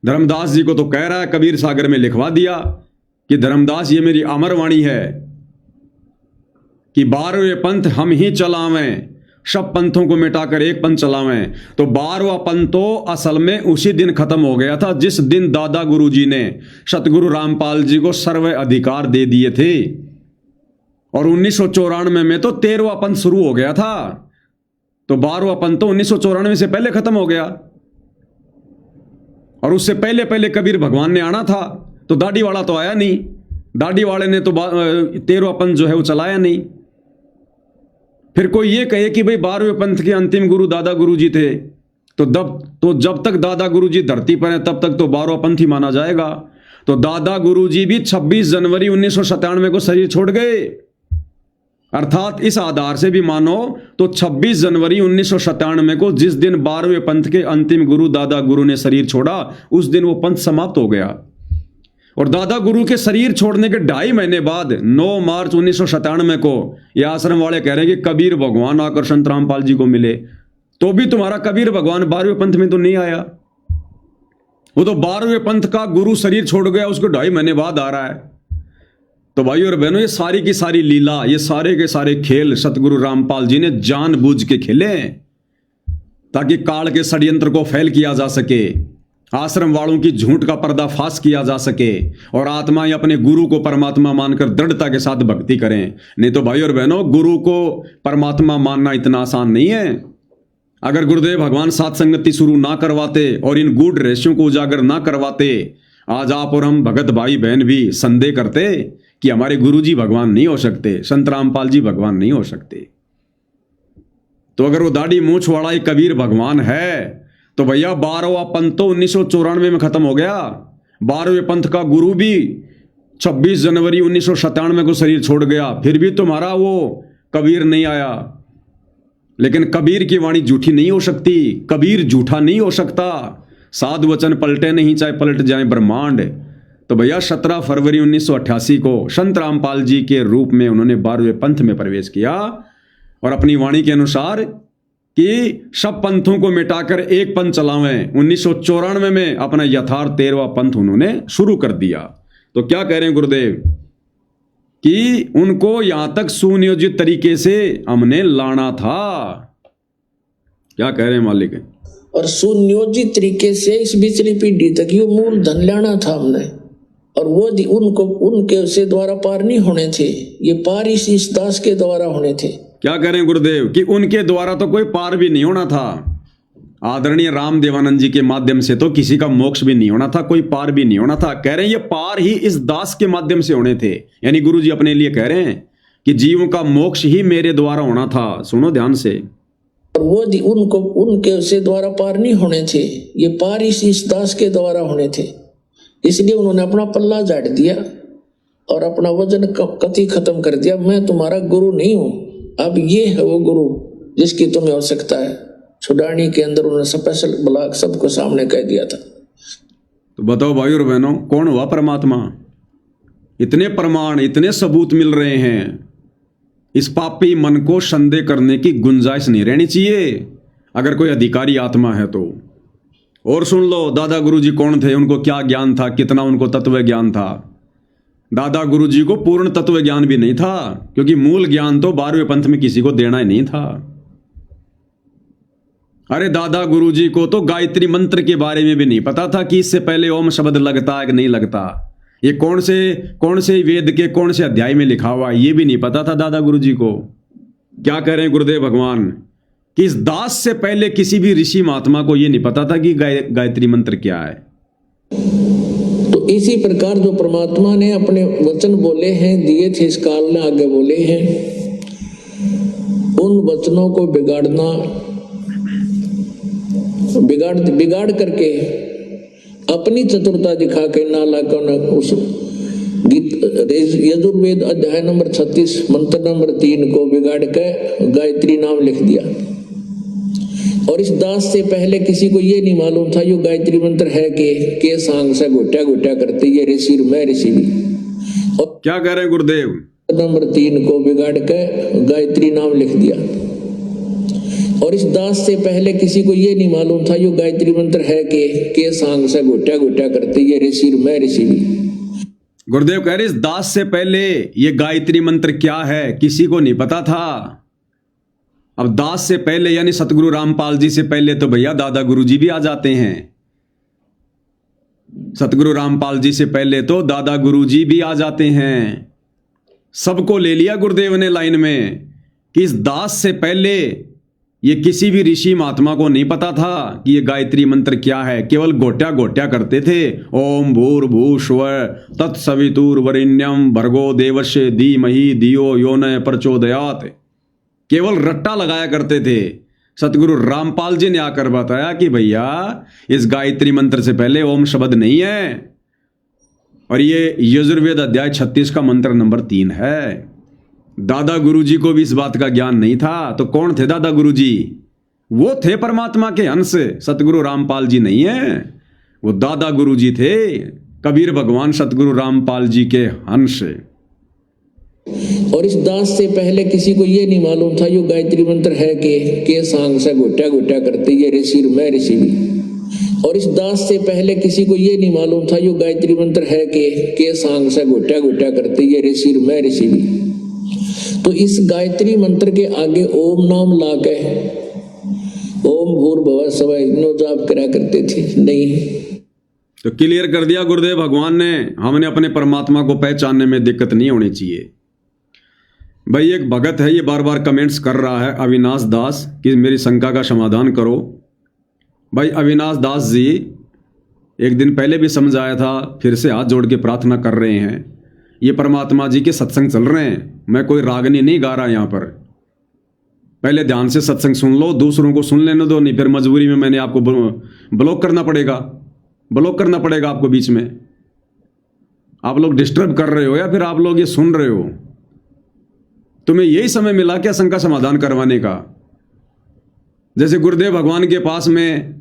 धर्मदास जी को तो कह रहा है, कबीर सागर में लिखवा दिया कि धर्मदास ये मेरी अमर वाणी है कि 12वें पंथ हम ही चलावें, सब पंथों को मिटाकर एक पंथ चलावें। तो 12वां पंथ तो असल में उसी दिन खत्म हो गया था जिस दिन दादा गुरु जी ने सतगुरु रामपाल जी को सर्व अधिकार दे दिए थे। और 1994 में तो 13वां पंथ शुरू हो गया था। तो 12वां पंथ तो 1994 से पहले खत्म हो गया, और उससे पहले पहले कबीर भगवान ने आना था। तो दाढ़ी वाला तो आया नहीं, दाढ़ी वाले ने तो 13वां पंथ जो है वो चलाया नहीं। फिर कोई ये कहे कि भाई 12वें पंथ के अंतिम गुरु दादा गुरु जी थे, तो जब तक दादा गुरु जी धरती पर हैं तब तक तो 12वां पंथ ही माना जाएगा। तो दादा गुरु जी भी 26 जनवरी 1997 को शरीर छोड़ गए, अर्थात इस आधार से भी मानो तो 26 जनवरी 1997 को जिस दिन 12वें पंथ के अंतिम गुरु दादा गुरु ने शरीर छोड़ा, उस दिन वो पंथ समाप्त हो गया। और दादा गुरु के शरीर छोड़ने के 2.5 महीने बाद 9 मार्च 1997 को यह आश्रम वाले कह रहे हैं कि कबीर भगवान आकर संत रामपाल जी को मिले। तो भी तुम्हारा कबीर भगवान 12वें पंथ में तो नहीं आया, वो तो 12वें पंथ का गुरु शरीर छोड़ गया, उसको 2.5 महीने बाद आ रहा है। तो भाइयों और बहनों, ये सारी की सारी लीला, ये सारे के सारे खेल सतगुरु रामपाल जी ने जानबूझ के खेले ताकि काल के षड्यंत्र को फैल किया जा सके, आश्रम वालों की झूठ का पर्दाफाश किया जा सके, और आत्माएं अपने गुरु को परमात्मा मानकर दृढ़ता के साथ भक्ति करें। नहीं तो भाइयों और बहनों, गुरु को परमात्मा मानना इतना आसान नहीं है। अगर गुरुदेव भगवान साथ संगति शुरू ना करवाते और इन गूढ़ रहस्यों को उजागर ना करवाते, आज आप और हम भगत भाई बहन भी संदेह करते कि हमारे गुरु जी भगवान नहीं हो सकते, संत रामपाल जी भगवान नहीं हो सकते। तो अगर वो दाढ़ी मूंछ वाला ही कबीर भगवान है तो भैया 12वां पंथ तो 1994 में खत्म हो गया। 12वें पंथ का गुरु भी 26 जनवरी 1997 को शरीर छोड़ गया, फिर भी तुम्हारा वो कबीर नहीं आया। लेकिन कबीर की वाणी झूठी नहीं हो सकती, कबीर झूठा नहीं हो सकता। साधु वचन पलटे नहीं, चाहे पलट जाए ब्रह्मांड। तो भैया 17 फरवरी 1988 को संत रामपाल जी के रूप में उन्होंने 12वें पंथ में प्रवेश किया और अपनी वाणी के अनुसार कि सब पंथों को मिटाकर एक पंथ चलावें, 1994 में अपना यथार्थ 13वां पंथ उन्होंने शुरू कर दिया। तो क्या कह रहे हैं गुरुदेव कि उनको यहां तक सुनियोजित तरीके से हमने लाना था। क्या कह रहे हैं मालिक? और सुनियोजित तरीके से इस बिचली पीढ़ी तक ये मूल धन लेना था हमने, और वो उनको उनके से द्वारा पार नहीं होने थे, ये पार इस दास के द्वारा होने थे। क्या कह रहे हैं गुरुदेव कि उनके द्वारा तो कोई पार भी नहीं होना था, आदरणीय राम देवानंद जी के माध्यम से तो किसी का मोक्ष भी नहीं होना था, कोई पार भी नहीं होना था। कह रहे हैं ये पार ही इस दास के माध्यम से होने थे। यानी गुरु जी अपने लिए कह रहे हैं कि जीवों का मोक्ष ही मेरे द्वारा होना था। सुनो ध्यान से। और वो उनको उनके से द्वारा पार नहीं होने थे, ये पार इस दास के द्वारा होने थे। इसलिए उन्होंने अपना पल्ला झाड़ दिया और अपना वजन कति खत्म कर दिया। मैं तुम्हारा गुरु नहीं हूं, अब ये है वो गुरु जिसकी तुम्हें आवश्यकता है। छुड़ानी के अंदर उन्होंने स्पेशल ब्लॉक सबको सामने कह दिया था। तो बताओ भाई और बहनों, कौन हुआ परमात्मा? इतने प्रमाण, इतने सबूत मिल रहे हैं, इस पापी मन को संदेह करने की गुंजाइश नहीं रहनी चाहिए अगर कोई अधिकारी आत्मा है तो। और सुन लो, दादा गुरुजी कौन थे, उनको क्या ज्ञान था, कितना उनको तत्व ज्ञान था। दादा गुरुजी को पूर्ण तत्व ज्ञान भी नहीं था, क्योंकि मूल ज्ञान तो 12वें पंथ में किसी को देना ही नहीं था। अरे दादा गुरुजी को तो गायत्री मंत्र के बारे में भी नहीं पता था कि इससे पहले ओम शब्द लगता है कि नहीं लगता, ये कौन से वेद के कौन से अध्याय में लिखा हुआ है, ये भी नहीं पता था दादा गुरुजी को। क्या कह रहे हैं गुरुदेव भगवान कि इस दास से पहले किसी भी ऋषि महात्मा को ये नहीं पता था कि गायत्री मंत्र क्या है। तो इसी प्रकार जो परमात्मा ने अपने वचन बोले हैं, दिए थे इस काल ने आगे बोले हैं, उन वचनों को बिगाड़ करके अपनी चतुरता दिखा के नालायकों ने उस यजुर्वेद अध्याय नंबर 36 मंत्र नंबर 3 को बिगाड़ के गायत्री नाम लिख दिया। और इस दास से पहले किसी को ये नहीं मालूम था यो गायत्री मंत्र है के सांग से घोटा करते ये ऋषि मैं ऋषि भी। और क्या कह रहे हैं गुरुदेव? नंबर 3 को बिगाड़ के गायत्री नाम लिख दिया। और इस दास से पहले किसी को ये नहीं मालूम था यो गायत्री मंत्र है के सांग से घोटा करते ये ऋषि मैं ऋषि भी। गुरुदेव कह रहे इस दास से पहले ये गायत्री मंत्र क्या है किसी को नहीं पता था। अब दास से पहले यानी सतगुरु रामपाल जी से पहले तो भैया दादा गुरुजी भी आ जाते हैं। सतगुरु रामपाल जी से पहले तो दादा गुरुजी भी आ जाते हैं। सबको ले लिया गुरुदेव ने लाइन में कि इस दास से पहले ये किसी भी ऋषि महात्मा को नहीं पता था कि ये गायत्री मंत्र क्या है। केवल घोट्या करते थे, ओम भूर्भुवस्सुवः तत्सवितुर्वरेण्यं भर्गो देवस्य धीमहि धियो यो न प्रचोदयात्। केवल रट्टा लगाया करते थे। सतगुरु रामपाल जी ने आकर बताया कि भैया इस गायत्री मंत्र से पहले ओम शब्द नहीं है, और ये यजुर्वेद अध्याय 36 का मंत्र नंबर 3 है। दादा गुरुजी को भी इस बात का ज्ञान नहीं था। तो कौन थे दादा गुरुजी? वो थे परमात्मा के अंश। सतगुरु रामपाल जी नहीं है, वो दादा गुरुजी थे, कबीर भगवान सतगुरु रामपाल जी के अंश। और इस दास से पहले किसी को ये नहीं मालूम था यो गायत्री मंत्र है के सांग से घोटा करते ये ऋषि मैं ऋषि भी। और इस दास से पहले किसी को ये नहीं मालूम था यो गायत्री मंत्र है के सांग से घोटा करते ये ऋषि मैं ऋषि भी। तो इस गायत्री मंत्र के आगे ओम नाम लाके ओम भूर्भुवस्सुवः इनो जाप करा करते थे नहीं। तो क्लियर कर दिया गुरुदेव भगवान ने। हमने अपने परमात्मा को पहचानने में दिक्कत नहीं होनी चाहिए। भाई एक भगत है, ये बार बार कमेंट्स कर रहा है, अविनाश दास, कि मेरी शंका का समाधान करो। भाई अविनाश दास जी, एक दिन पहले भी समझाया था, फिर से हाथ जोड़ के प्रार्थना कर रहे हैं। ये परमात्मा जी के सत्संग चल रहे हैं, मैं कोई रागनी नहीं गा रहा यहाँ पर। पहले ध्यान से सत्संग सुन लो, दूसरों को सुन लेने दो, नहीं फिर मजबूरी में मैंने आपको ब्लॉक करना पड़ेगा आपको बीच में। आप लोग डिस्टर्ब कर रहे हो या फिर आप लोग ये सुन रहे हो। तुम्हें यही समय मिला क्या शंका समाधान करवाने का? जैसे गुरुदेव भगवान के पास में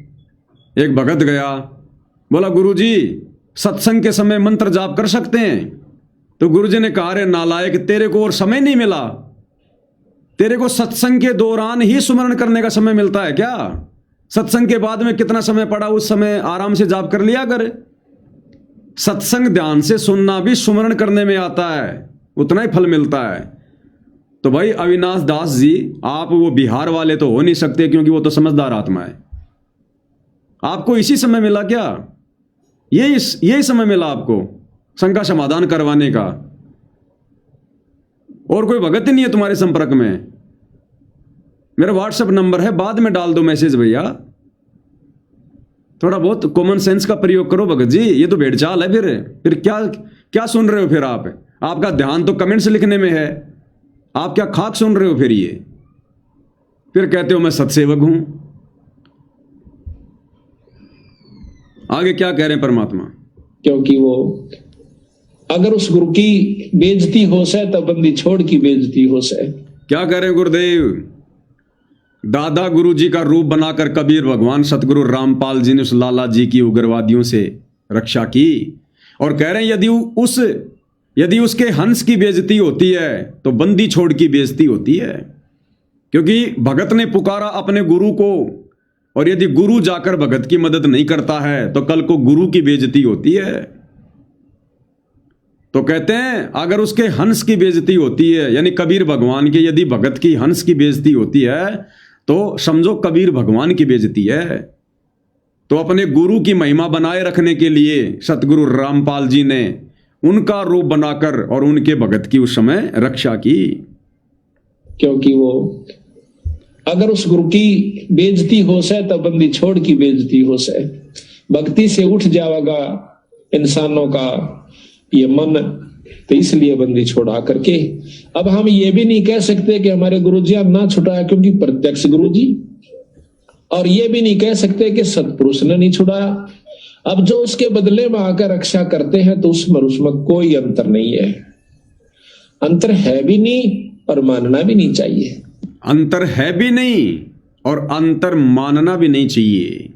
एक भगत गया, बोला गुरुजी सत्संग के समय मंत्र जाप कर सकते हैं? तो गुरुजी ने कहा, रे नालायक, तेरे को और समय नहीं मिला? तेरे को सत्संग के दौरान ही सुमरण करने का समय मिलता है क्या? सत्संग के बाद में कितना समय पड़ा, उस समय आराम से जाप कर लिया कर। सत्संग ध्यान से सुनना भी सुमरण करने में आता है, उतना ही फल मिलता है। तो भाई अविनाश दास जी, आप वो बिहार वाले तो हो नहीं सकते, क्योंकि वो तो समझदार आत्मा है। आपको इसी समय मिला क्या? यही समय मिला आपको शंका समाधान करवाने का? और कोई भगत ही नहीं है तुम्हारे संपर्क में? मेरा व्हाट्सएप नंबर है, बाद में डाल दो मैसेज भैया, थोड़ा बहुत कॉमन सेंस का प्रयोग करो भगत जी, ये तो भेड़चाल है। फिर क्या क्या सुन रहे हो फिर आप? आपका ध्यान तो कमेंट्स लिखने में है, आप क्या खाक सुन रहे हो फिर? ये फिर कहते हो मैं सत्सेवक हूं। आगे क्या कह रहे हैं परमात्मा? क्योंकि वो अगर उस गुरु की बेइज्जती हो से तब बंदी छोड़ की बेइज्जती हो से। क्या कह रहे हैं गुरुदेव? दादा गुरु जी का रूप बनाकर कबीर भगवान सतगुरु रामपाल जी ने उस लाला जी की उग्रवादियों से रक्षा की, और कह रहे हैं यदि उसके हंस की बेइज्जती होती है तो बंदी छोड़ की बेइज्जती होती है। क्योंकि भगत ने पुकारा अपने गुरु को, और यदि गुरु जाकर भगत की मदद नहीं करता है तो कल को गुरु की बेइज्जती होती है। तो कहते हैं अगर उसके हंस की बेइज्जती होती है, यानी कबीर भगवान के यदि भगत की हंस की बेइज्जती होती है तो समझो कबीर भगवान की बेइज्जती है। तो अपने गुरु की महिमा बनाए रखने के लिए सतगुरु रामपाल जी ने उनका रूप बनाकर और उनके भगत की उस समय रक्षा की। क्योंकि वो अगर उस गुरु की बेइज्जती हो से तब बंदी छोड़ की बेइज्जती हो से। भक्ति से उठ जाएगा इंसानों का ये मन, तो इसलिए बंदी छोड़ा करके। अब हम ये भी नहीं कह सकते कि हमारे गुरुजी ना छुड़ाया क्योंकि प्रत्यक्ष गुरुजी, और ये भी नहीं कह सकते कि सतपुरुष ने नहीं छुड़ाया। अब जो उसके बदले में आकर रक्षा करते हैं तो उसमें कोई अंतर नहीं है। अंतर है भी नहीं और मानना भी नहीं चाहिए। अंतर है भी नहीं और अंतर मानना भी नहीं चाहिए।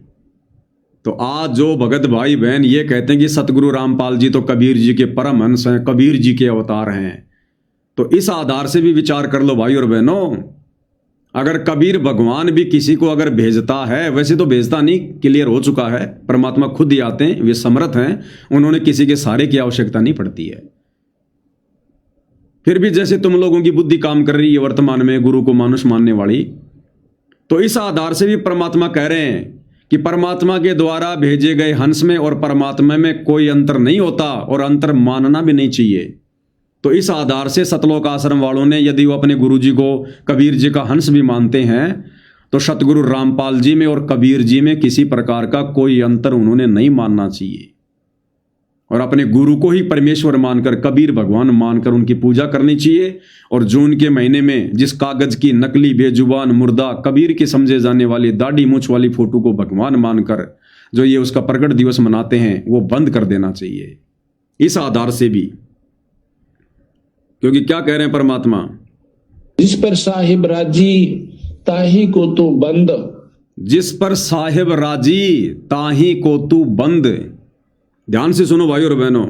तो आज जो भगत भाई बहन ये कहते हैं कि सतगुरु रामपाल जी तो कबीर जी के परमहंस हैं, कबीर जी के अवतार हैं, तो इस आधार से भी विचार कर लो भाई और बहनों। अगर कबीर भगवान भी किसी को अगर भेजता है, वैसे तो भेजता नहीं, क्लियर हो चुका है, परमात्मा खुद ही आते हैं, वे समर्थ हैं, उन्होंने किसी के सहारे की आवश्यकता नहीं पड़ती है। फिर भी जैसे तुम लोगों की बुद्धि काम कर रही है वर्तमान में गुरु को मानुष मानने वाली, तो इस आधार से भी परमात्मा कह रहे हैं कि परमात्मा के द्वारा भेजे गए हंस में और परमात्मा में कोई अंतर नहीं होता और अंतर मानना भी नहीं चाहिए। तो इस आधार से सतलोक आश्रम वालों ने यदि वो अपने गुरु जी को कबीर जी का हंस भी मानते हैं तो सतगुरु रामपाल जी में और कबीर जी में किसी प्रकार का कोई अंतर उन्होंने नहीं मानना चाहिए, और अपने गुरु को ही परमेश्वर मानकर, कबीर भगवान मानकर उनकी पूजा करनी चाहिए। और जून के महीने में जिस कागज की नकली बेजुबान मुर्दा कबीर के समझे जाने वाली दाढ़ी मूछ वाली फोटो को भगवान मानकर जो ये उसका प्रकट दिवस मनाते हैं वो बंद कर देना चाहिए इस आधार से भी। क्योंकि क्या कह रहे हैं परमात्मा? जिस पर साहिब राजी ताही को तू बंद। जिस पर साहिब राजी ताही को तू बंद। ध्यान से सुनो भाई और बहनों।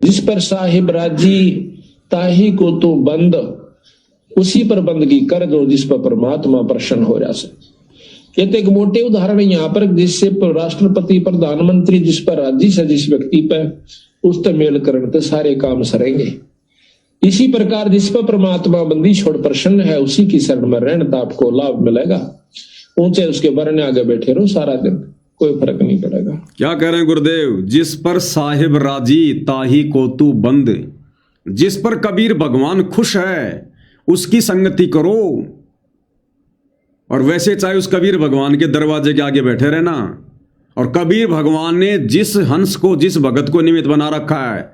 जिस पर साहिब राजी ताही को तू बंद, उसी पर बंदगी कर दो जिस पर परमात्मा प्रसन्न हो जा सके। ये तो एक मोटे उदाहरण है यहाँ पर, जिससे राष्ट्रपति प्रधानमंत्री जिस पर राजी से जिस व्यक्ति पर उस पर मेल करने तो सारे काम सरेंगे। इसी प्रकार जिस पर परमात्मा बंदी छोड़ प्रसन्न है उसी की शरण में रहने तो आपको लाभ मिलेगा। ऊंचे उसके बरने आगे बैठे रहो सारा दिन, कोई फर्क नहीं पड़ेगा। क्या कह रहे हैं गुरुदेव? जिस पर साहिब राजी ताही को तू बंद। जिस पर कबीर भगवान खुश है उसकी संगति करो, और वैसे चाहे उस कबीर भगवान के दरवाजे के आगे बैठे रहना। और कबीर भगवान ने जिस हंस को, जिस भगत को निमित्त बना रखा है,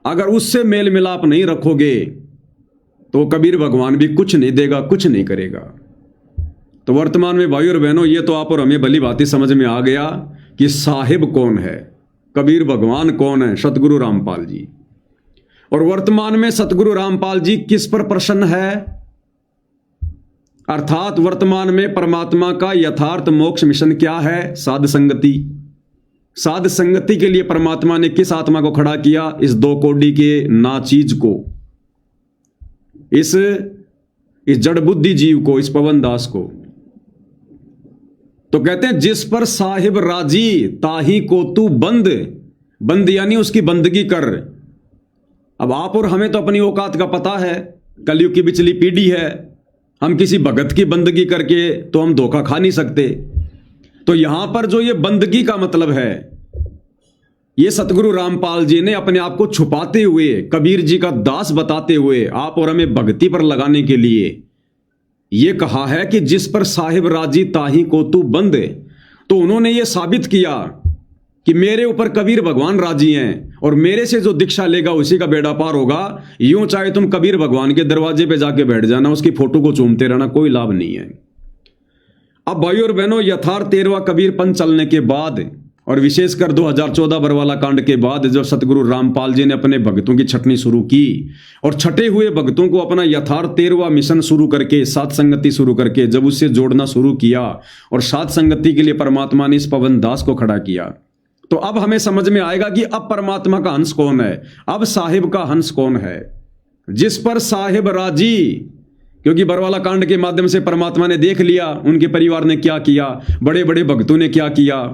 अगर उससे मेल मिलाप नहीं रखोगे तो कबीर भगवान भी कुछ नहीं देगा, कुछ नहीं करेगा। तो वर्तमान में भाई और बहनों ये तो आप और हमें भली भांति समझ में आ गया कि साहिब कौन है, कबीर भगवान कौन है, सतगुरु रामपाल जी। और वर्तमान में सतगुरु रामपाल जी किस पर प्रसन्न है? अर्थात वर्तमान में परमात्मा का यथार्थ मोक्ष मिशन क्या है? साध संगति। साध संगति के लिए परमात्मा ने किस आत्मा को खड़ा किया? इस दो कोडी के नाचीज को, इस जड़ बुद्धि जीव को, इस पवन दास को। तो कहते हैं जिस पर साहिब राजी ताही को तू बंद। बंद यानी उसकी बंदगी कर। अब आप और हमें तो अपनी औकात का पता है, कलयुग की पिछली पीढ़ी है, हम किसी भगत की बंदगी करके तो हम धोखा खा नहीं सकते। तो यहां पर जो ये बंदगी का मतलब है, ये सतगुरु रामपाल जी ने अपने आप को छुपाते हुए, कबीर जी का दास बताते हुए आप और हमें भक्ति पर लगाने के लिए ये कहा है कि जिस पर साहिब राजी ताही को तू बंद। तो उन्होंने ये साबित किया कि मेरे ऊपर कबीर भगवान राजी हैं और मेरे से जो दीक्षा लेगा उसी का बेड़ा पार होगा। यूं चाहे तुम कबीर भगवान के दरवाजे पे जाके बैठ जाना, उसकी फोटो को चूमते रहना, कोई लाभ नहीं है। अब भाइयों और बहनों, यथार्थ 13वां कबीर पंथ चलने के बाद और विशेषकर 2014 बरवाला कांड के बाद जब सतगुरु रामपाल जी ने अपने भक्तों की छटनी शुरू की और छटे हुए भक्तों को अपना यथार्थ 13वां मिशन शुरू करके, सात संगति शुरू करके जब उससे जोड़ना शुरू किया और सात संगति के लिए परमात्मा ने इस पवन दास को खड़ा किया, तो अब हमें समझ में आएगा कि अब परमात्मा का हंस कौन है, अब साहिब का हंस कौन है, जिस पर साहिब राजी। क्योंकि बरवाला कांड के माध्यम से परमात्मा ने देख लिया उनके परिवार ने क्या किया, बड़े बड़े भक्तों ने क्या किया,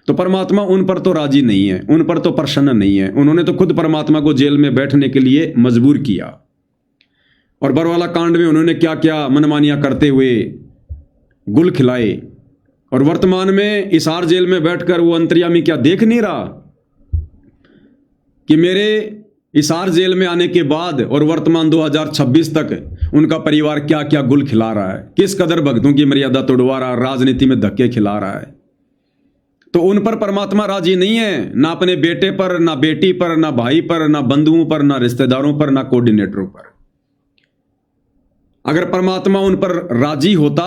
तो परमात्मा उन पर तो राजी नहीं है, उन पर तो प्रसन्न नहीं है। उन्होंने तो खुद परमात्मा को जेल में बैठने के लिए मजबूर किया। और बरवाला कांड में उन्होंने क्या क्या मनमानियां करते हुए गुल खिलाए, और वर्तमान में हिसार जेल में बैठकर वो अंतर्यामी क्या देख नहीं रहा कि मेरे हिसार जेल में आने के बाद और वर्तमान 2026 तक उनका परिवार क्या क्या गुल खिला रहा है, किस कदर भक्तों की मर्यादा तोड़वा रहा है, राजनीति में धक्के खिला रहा है। तो उन पर परमात्मा राजी नहीं है, ना अपने बेटे पर, ना बेटी पर, ना भाई पर, ना बंधुओं पर, ना रिश्तेदारों पर, ना कोऑर्डिनेटरों पर। अगर परमात्मा उन पर राजी होता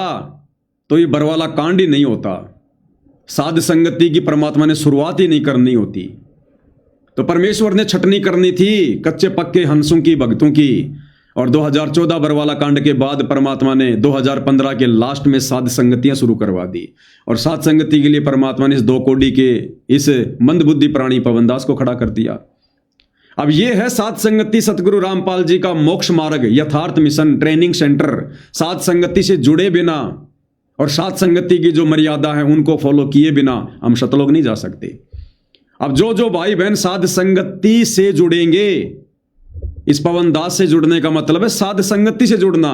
तो ये बरवाला कांड ही नहीं होता, साध संगति की परमात्मा ने शुरुआत ही नहीं करनी होती। तो परमेश्वर ने छटनी करनी थी कच्चे पक्के हंसों की, भक्तों की। और 2014 बरवाला कांड के बाद परमात्मा ने 2015 के लास्ट में साध संगतियां शुरू करवा दी, और साध संगति के लिए परमात्मा ने इस 2 कोड़ी के इस मंदबुद्धि प्राणी पवनदास को खड़ा कर दिया। अब यह है साध संगति सतगुरु रामपाल जी का मोक्ष मार्ग, यथार्थ मिशन ट्रेनिंग सेंटर। साध संगति से जुड़े बिना और साध संगति की जो मर्यादा है उनको फॉलो किए बिना हम सतलोक नहीं जा सकते। अब जो भाई बहन साध संगति से जुड़ेंगे, इस पवन दास से जुड़ने का मतलब है साध संगति से जुड़ना।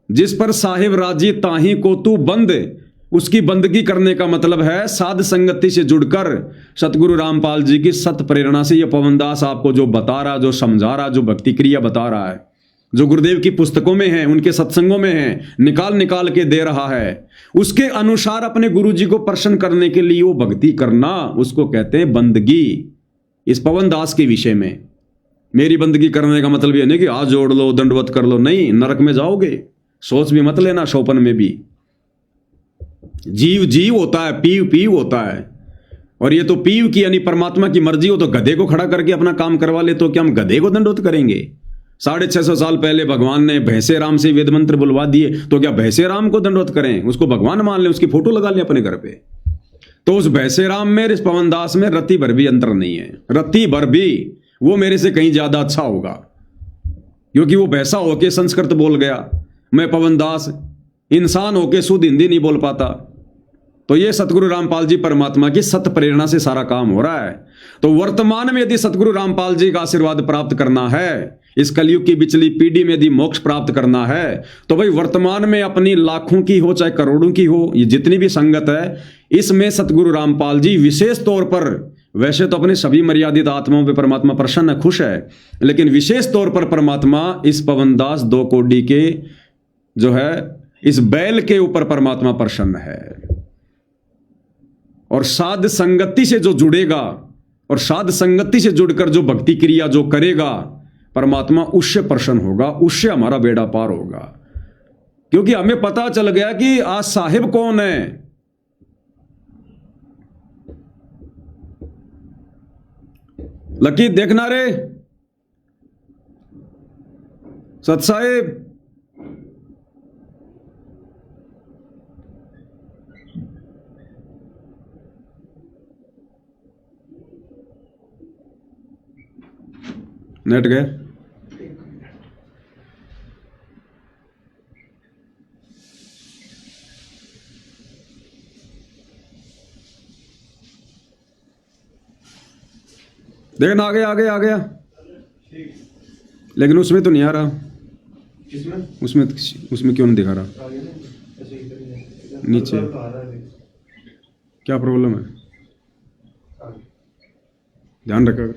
जिस पर साहिब राजी ताही को तू बंद, उसकी बंदगी करने का मतलब है साध संगति से जुड़कर सतगुरु रामपाल जी की सत प्रेरणा से यह पवन दास आपको जो बता रहा, जो समझा रहा, जो भक्ति क्रिया बता रहा है, जो गुरुदेव की पुस्तकों में है, उनके सत्संगों में है, निकाल निकाल के दे रहा है, उसके अनुसार अपने गुरु जी को प्रसन्न करने के लिए वो भक्ति करना, उसको कहते हैं बंदगी। इस पवन दास के विषय में मेरी बंदगी करने का मतलब यह नहीं कि हाथ जोड़ लो, दंडवत कर लो, नहीं, नरक में जाओगे। सोच भी मत लेना शोपन में भी। जीव जीव होता है, पीव पीव होता है, और ये तो पीव की यानी परमात्मा की मर्जी हो तो गधे को खड़ा करके अपना काम करवा ले, तो क्या हम गधे को दंडवत करेंगे? 650 साल पहले भगवान ने भैंसे राम से वेद मंत्र बुलवा दिए, तो क्या भैंसे राम को दंडवत करें? उसको भगवान मान लें, उसकी फोटो लगा लें अपने घर पे। तो उस भैंसे राम में, इस पवन दास में रत्ती भर भी अंतर नहीं है। रत्ती भर भी वो मेरे से कहीं ज्यादा अच्छा होगा, क्योंकि वो भैंसा होके संस्कृत बोल गया, मैं पवन दास इंसान होके शुद्ध हिंदी नहीं बोल पाता। तो ये सतगुरु रामपाल जी परमात्मा की सत प्रेरणा से सारा काम हो रहा है। तो वर्तमान में यदि सतगुरु रामपाल जी का आशीर्वाद प्राप्त करना है, इस कलयुग की बिचली पीढ़ी में यदि मोक्ष प्राप्त करना है, तो भाई वर्तमान में अपनी लाखों की हो चाहे करोड़ों की हो, ये जितनी भी संगत है, इसमें सतगुरु रामपाल जी विशेष तौर पर, वैसे तो अपने सभी मर्यादित आत्माओं पे परमात्मा प्रसन्न है, खुश है, लेकिन विशेष तौर पर परमात्मा इस पवनदास 2 कोड़ी के जो है इस बैल के ऊपर परमात्मा प्रसन्न है। और साध संगति से जो जुड़ेगा और साध संगति से जुड़कर जो भक्ति क्रिया जो करेगा, परमात्मा उससे प्रसन्न होगा, उससे हमारा बेड़ा पार होगा। क्योंकि हमें पता चल गया कि आज साहिब कौन है। लकी देखना रे सत साहिब, नेट गए। देखना आ गया आ गया आ गया, लेकिन उसमें तो नहीं आ रहा। उसमें क्यों नहीं दिखा रहा? नीचे क्या प्रॉब्लम है? ध्यान रखा।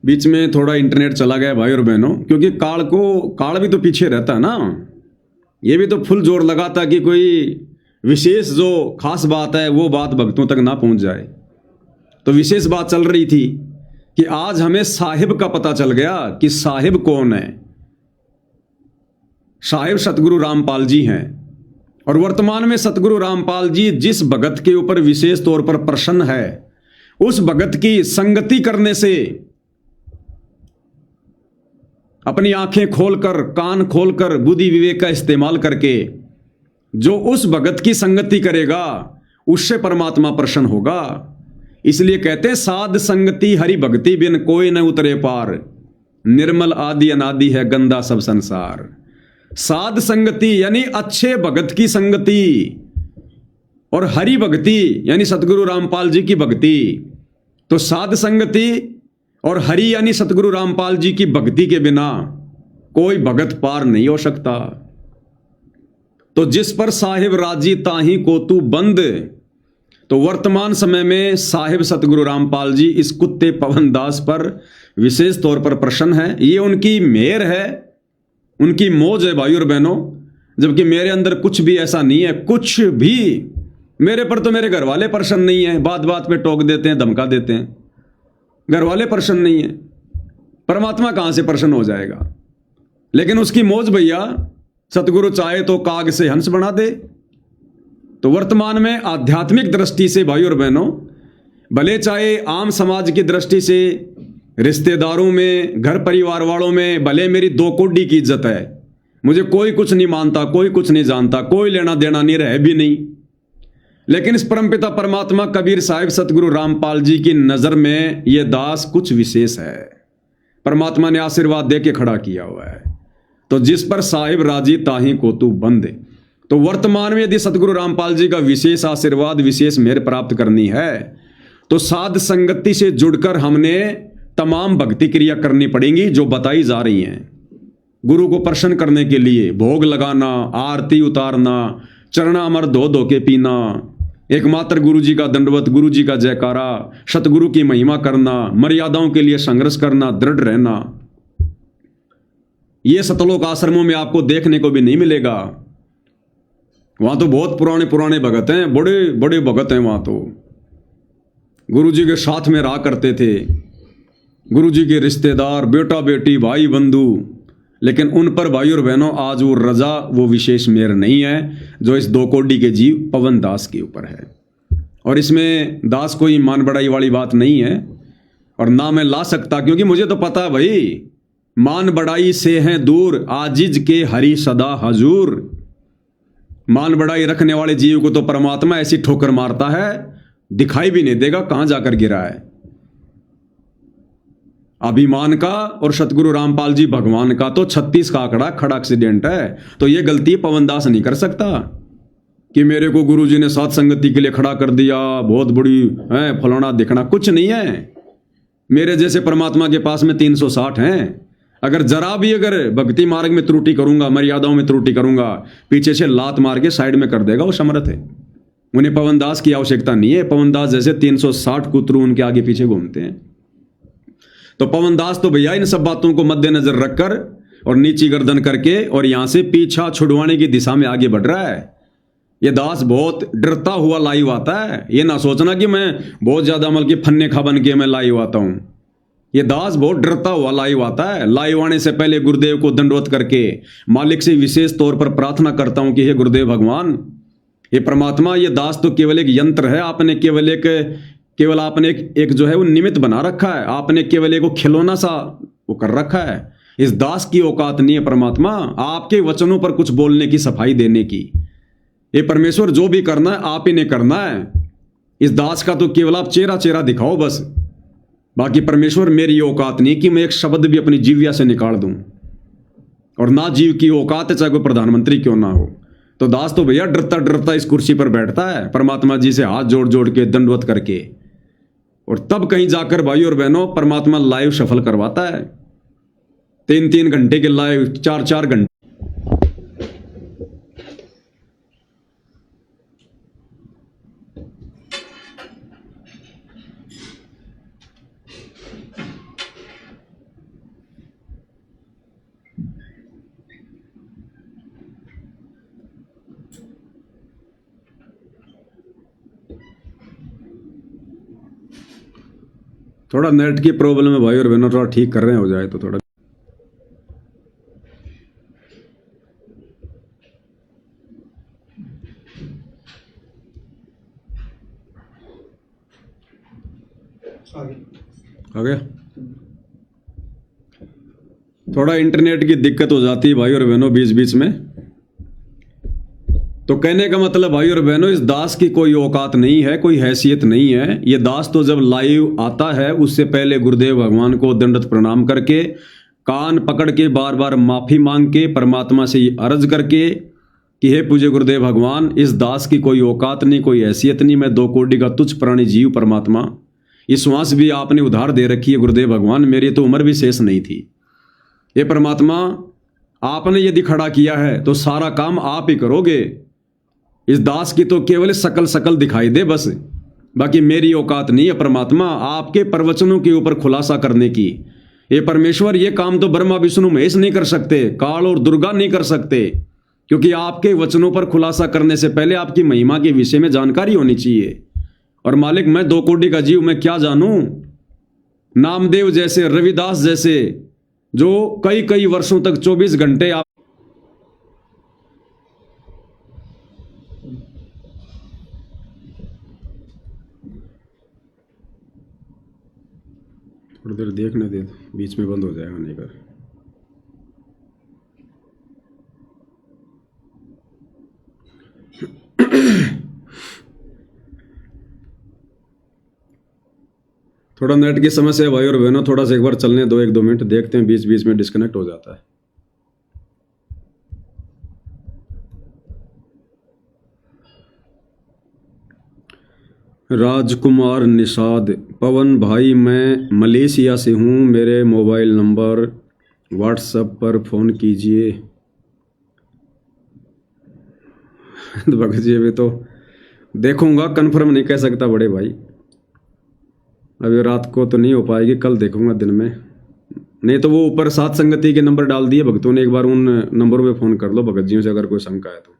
बीच में थोड़ा इंटरनेट चला गया भाई और बहनों, क्योंकि काल भी तो पीछे रहता है ना। ये भी तो फुल जोर लगाता कि कोई विशेष जो खास बात है वो बात भक्तों तक ना पहुंच जाए। तो विशेष बात चल रही थी कि आज हमें साहिब का पता चल गया कि साहिब कौन है। साहिब सतगुरु रामपाल जी हैं और वर्तमान में सतगुरु रामपाल जी जिस भगत के ऊपर विशेष तौर पर प्रसन्न है, उस भगत की संगति करने से, अपनी आंखें खोलकर, कान खोलकर, बुद्धि विवेक का इस्तेमाल करके जो उस भगत की संगति करेगा उससे परमात्मा प्रसन्न होगा। इसलिए कहते हैं साध संगति हरि भक्ति बिन कोई न उतरे पार, निर्मल आदि अनादि है गंदा सब संसार। साध संगति यानी अच्छे भगत की संगति और हरि भक्ति यानी सतगुरु रामपाल जी की भक्ति। तो साध संगति और हरि यानी सतगुरु रामपाल जी की भक्ति के बिना कोई भगत पार नहीं हो सकता। तो जिस पर साहिब राजी ताही को तू बंद। तो वर्तमान समय में साहिब सतगुरु रामपाल जी इस कुत्ते पवन दास पर विशेष तौर पर प्रसन्न है। ये उनकी मेहर है, उनकी मौज है भाई और बहनों। जबकि मेरे अंदर कुछ भी ऐसा नहीं है, कुछ भी। मेरे पर तो मेरे घर वाले प्रसन्न नहीं है, बात बात पे टोक देते हैं, धमका देते हैं। घर वाले प्रसन्न नहीं है, परमात्मा कहां से प्रसन्न हो जाएगा। लेकिन उसकी मौज भैया, सतगुरु चाहे तो काग से हंस बना दे। तो वर्तमान में आध्यात्मिक दृष्टि से भाई और बहनों, भले चाहे आम समाज की दृष्टि से, रिश्तेदारों में, घर परिवार वालों में भले मेरी दो कोडी की इज्जत है, मुझे कोई कुछ नहीं मानता, कोई कुछ नहीं जानता, कोई लेना देना नहीं, रहे भी नहीं। लेकिन इस परमपिता परमात्मा कबीर साहिब सतगुरु रामपाल जी की नजर में यह दास कुछ विशेष है। परमात्मा ने आशीर्वाद दे के खड़ा किया हुआ है। तो जिस पर साहिब राजी ताही को तू बंद। तो वर्तमान में यदि सतगुरु रामपाल जी का विशेष आशीर्वाद, विशेष मेहर प्राप्त करनी है तो साध संगति से जुड़कर हमने तमाम भक्ति क्रिया करनी पड़ेंगी जो बताई जा रही हैं। गुरु को प्रसन्न करने के लिए भोग लगाना, आरती उतारना, चरणामर धो धो के पीना, एकमात्र गुरु जी का दंडवत, गुरु जी का जयकारा, सतगुरु की महिमा करना, मर्यादाओं के लिए संघर्ष करना, दृढ़ रहना, यह सतलोक आश्रमों में आपको देखने को भी नहीं मिलेगा। वहां तो बहुत पुराने पुराने भगत हैं, बड़े बड़े भगत हैं। वहां तो गुरु जी के साथ में रहा करते थे, गुरु जी के रिश्तेदार, बेटा बेटी, भाई बंधु। लेकिन उन पर भाई और बहनों आज वो रजा, वो विशेष मेहर नहीं है जो इस दो कोडी के जीव पवन दास के ऊपर है। और इसमें दास कोई मान बढ़ाई वाली बात नहीं है और ना मैं ला सकता, क्योंकि मुझे तो पता है भाई, मान बढ़ाई से हैं दूर, आजिज के हरि सदा हजूर। मान बढ़ाई रखने वाले जीव को तो परमात्मा ऐसी ठोकर मारता है, दिखाई भी नहीं देगा कहां जाकर गिरा है। अभिमान का और सतगुरु रामपाल जी भगवान का तो 36 का आंकड़ा खड़ा एक्सीडेंट है। तो यह गलती पवनदास नहीं कर सकता कि मेरे को गुरु जी ने साथ संगति के लिए खड़ा कर दिया, बहुत बड़ी है फलाना दिखना, कुछ नहीं है। मेरे जैसे परमात्मा के पास में 360 हैं। अगर जरा भी अगर भक्ति मार्ग में त्रुटि करूंगा, मर्यादाओं में त्रुटि करूंगा, पीछे से लात मार के साइड में कर देगा, वो समर्थ है। उन्हें पवनदास की आवश्यकता नहीं है। पवनदास जैसे 360 कुतरू उनके आगे पीछे घूमते हैं। तो पवनदास तो भैया इन सब बातों को मद्देनजर रखकर और नीची गर्दन करके और यहां से पीछा छुड़वाने की दिशा में आगे बढ़ रहा है। ये दास बहुत डरता हुआ लाइव आता है। ये ना सोचना कि मैं बहुत ज्यादा अमल की फन्ने खा बन के मैं लाइव आता हूं। ये दास बहुत डरता हुआ लाइव आता है। लाइव आने से पहले गुरुदेव को दंडवत करके मालिक से विशेष तौर पर प्रार्थना करता हूं कि हे गुरुदेव भगवान, ये परमात्मा, ये दास तो केवल एक यंत्र है। आपने केवल आपने एक जो है वो निमित्त बना रखा है। आपने केवल एक वो खिलौना सा वो कर रखा है। इस दास की औकात नहीं है परमात्मा आपके वचनों पर कुछ बोलने की, सफाई देने की। ये परमेश्वर जो भी करना है आप ही ने करना है। इस दास का तो केवल आप चेहरा चेहरा दिखाओ बस। बाकी परमेश्वर मेरी औकात नहीं कि मैं एक शब्द भी अपनी जीविया से निकाल दूं, और ना जीव की औकात है चाहे कोई प्रधानमंत्री क्यों ना हो। तो दास तो भैया डरता डरता इस कुर्सी पर बैठता है, परमात्मा जी से हाथ जोड़ जोड़ के दंडवत करके, और तब कहीं जाकर भाई और बहनों परमात्मा लाइव सफल करवाता है। 3-3 घंटे के लाइव, 4-4 घंटे। थोड़ा नेट की प्रॉब्लम है भाई और बहनों, थोड़ा ठीक कर रहे हैं, हो जाए तो थोड़ा। आ गया। थोड़ा इंटरनेट की दिक्कत हो जाती है भाई और बहनों बीच बीच में। तो कहने का मतलब भाई और बहनों, इस दास की कोई औकात नहीं है, कोई हैसियत नहीं है। ये दास तो जब लाइव आता है उससे पहले गुरुदेव भगवान को दंडवत प्रणाम करके, कान पकड़ के बार बार माफी मांग के, परमात्मा से ये अर्ज करके कि हे पूज्य गुरुदेव भगवान, इस दास की कोई औकात नहीं, कोई हैसियत नहीं, मैं 2 कोटि का तुच्छ प्राणी जीव परमात्मा, ये श्वास भी आपने उधार दे रखी है गुरुदेव भगवान, मेरी तो उम्र भी शेष नहीं थी। ये परमात्मा, आपने यदि खड़ा किया है तो सारा काम आप ही करोगे। इस दास की तो केवल शकल दिखाई दे बस, बाकी मेरी औकात नहीं है परमात्मा आपके प्रवचनों के ऊपर खुलासा करने की। ये परमेश्वर, ये काम तो ब्रह्मा विष्णु महेश नहीं कर सकते, काल और दुर्गा नहीं कर सकते, क्योंकि आपके वचनों पर खुलासा करने से पहले आपकी महिमा के विषय में जानकारी होनी चाहिए। और मालिक, मैं 2 कोटि का जीव, मैं क्या जानूं? नामदेव जैसे, रविदास जैसे, जो कई वर्षों तक 24 घंटे आप थोड़ी देर देखने दे, बीच में बंद हो जाएगा नहीं कर। थोड़ा नेट की समस्या है भाई और बहनों, थोड़ा सा एक बार चलने दो, 1-2 मिनट देखते हैं, बीच बीच में डिस्कनेक्ट हो जाता है। राजकुमार निषाद, पवन भाई मैं मलेशिया से हूँ, मेरे मोबाइल नंबर व्हाट्सएप पर फ़ोन कीजिए। भगत जी अभी तो देखूंगा, कंफर्म नहीं कह सकता बड़े भाई, अभी रात को तो नहीं हो पाएगी, कल देखूंगा दिन में। नहीं तो वो ऊपर साथ संगति के नंबर डाल दिए भक्तों ने, एक बार उन नंबरों पे फ़ोन कर लो भगत जियों से अगर कोई शंका है तो।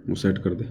वो सेट कर दे।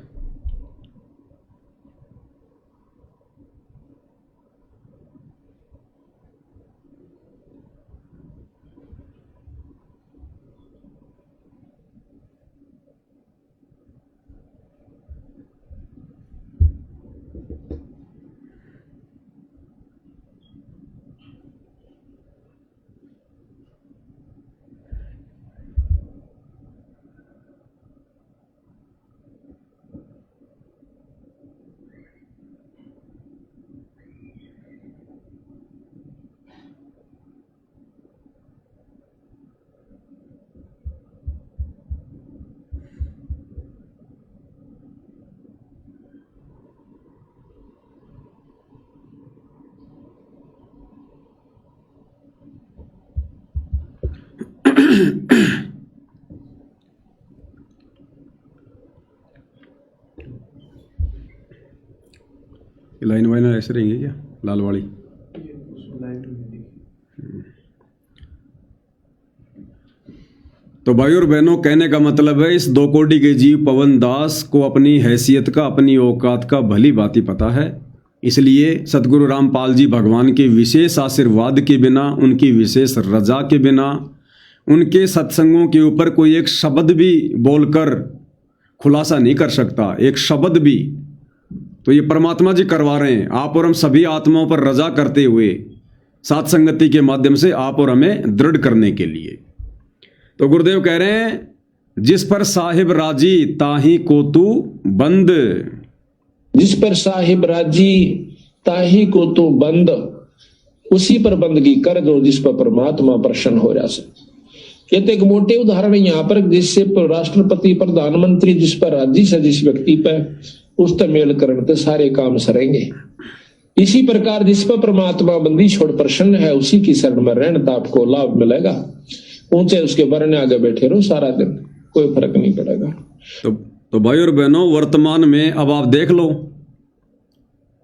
लाइन वाइन ऐसे रहेंगी क्या, लाल वाली? तो भाई और बहनों, कहने का मतलब है, इस 2 कोटि के जीव पवन दास को अपनी हैसियत का, अपनी औकात का भली भांति पता है। इसलिए सतगुरु रामपाल जी भगवान के विशेष आशीर्वाद के बिना, उनकी विशेष रजा के बिना, उनके सत्संगों के ऊपर कोई एक शब्द भी बोलकर खुलासा नहीं कर सकता, एक शब्द भी। तो ये परमात्मा जी करवा रहे हैं, आप और हम सभी आत्माओं पर रजा करते हुए साथ संगति के माध्यम से आप और हमें दृढ़ करने के लिए। तो गुरुदेव कह रहे हैं, जिस पर साहिब राजी ताही को तू बंद, जिस पर साहिब राजी ताही को तू बंद, उसी पर बंदगी कर दो जिस पर परमात्मा प्रसन्न हो जा सके। कहते एक मोटे उदाहरण यहाँ पर, जिससे राष्ट्रपति प्रधानमंत्री जिस पर राजी से, जिस व्यक्ति पर उस पर मेल करण तो सारे काम सरेंगे। इसी प्रकार जिस पर परमात्मा बंदी छोड़ प्रसन्न है, उसी की शरण में रहने तो आपको लाभ मिलेगा। ऊंचे उसके बरने आगे बैठे रहो सारा दिन, कोई फर्क नहीं पड़ेगा। तो भाई और बहनों, वर्तमान में अब आप देख लो,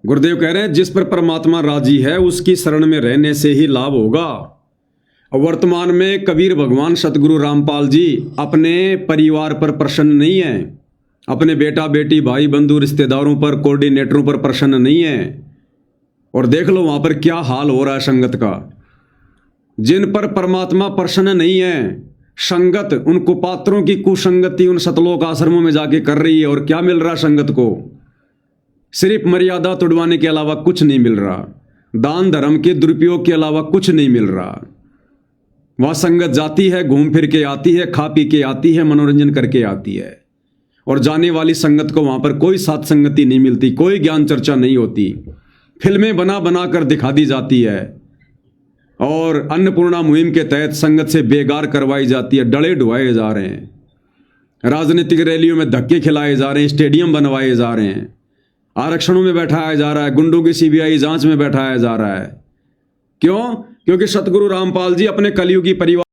गुरुदेव कह रहे हैं जिस पर परमात्मा राजी है उसकी शरण में रहने से ही लाभ होगा। वर्तमान में कबीर भगवान सतगुरु रामपाल जी अपने परिवार पर प्रसन्न नहीं है, अपने बेटा बेटी भाई बंधु रिश्तेदारों पर कोऑर्डिनेटरों पर प्रसन्न नहीं है। और देख लो वहां पर क्या हाल हो रहा है संगत का। जिन पर परमात्मा प्रसन्न नहीं है, संगत उन कुपात्रों की कुसंगति उन सतलोक आश्रमों में जाके कर रही है। और क्या मिल रहा संगत को? सिर्फ मर्यादा तोड़वाने के अलावा कुछ नहीं मिल रहा, दान धर्म के दुरुपयोग के अलावा कुछ नहीं मिल रहा। वह संगत जाती है, घूम फिर के आती है, खा पी के आती है, मनोरंजन करके आती है। और जाने वाली संगत को वहां पर कोई साथ संगति नहीं मिलती, कोई ज्ञान चर्चा नहीं होती, फिल्में बना बना कर दिखा दी जाती है। और अन्नपूर्णा मुहिम के तहत संगत से बेगार करवाई जाती है, डले ढुआए जा रहे हैं, राजनीतिक रैलियों में धक्के खिलाए जा रहे हैं, स्टेडियम बनवाए जा रहे हैं, आरक्षणों में बैठाया जा रहा है, गुंडों की सीबीआई जांच में बैठाया जा रहा है। क्यों? क्योंकि सतगुरु रामपाल जी अपने कलयुगी परिवार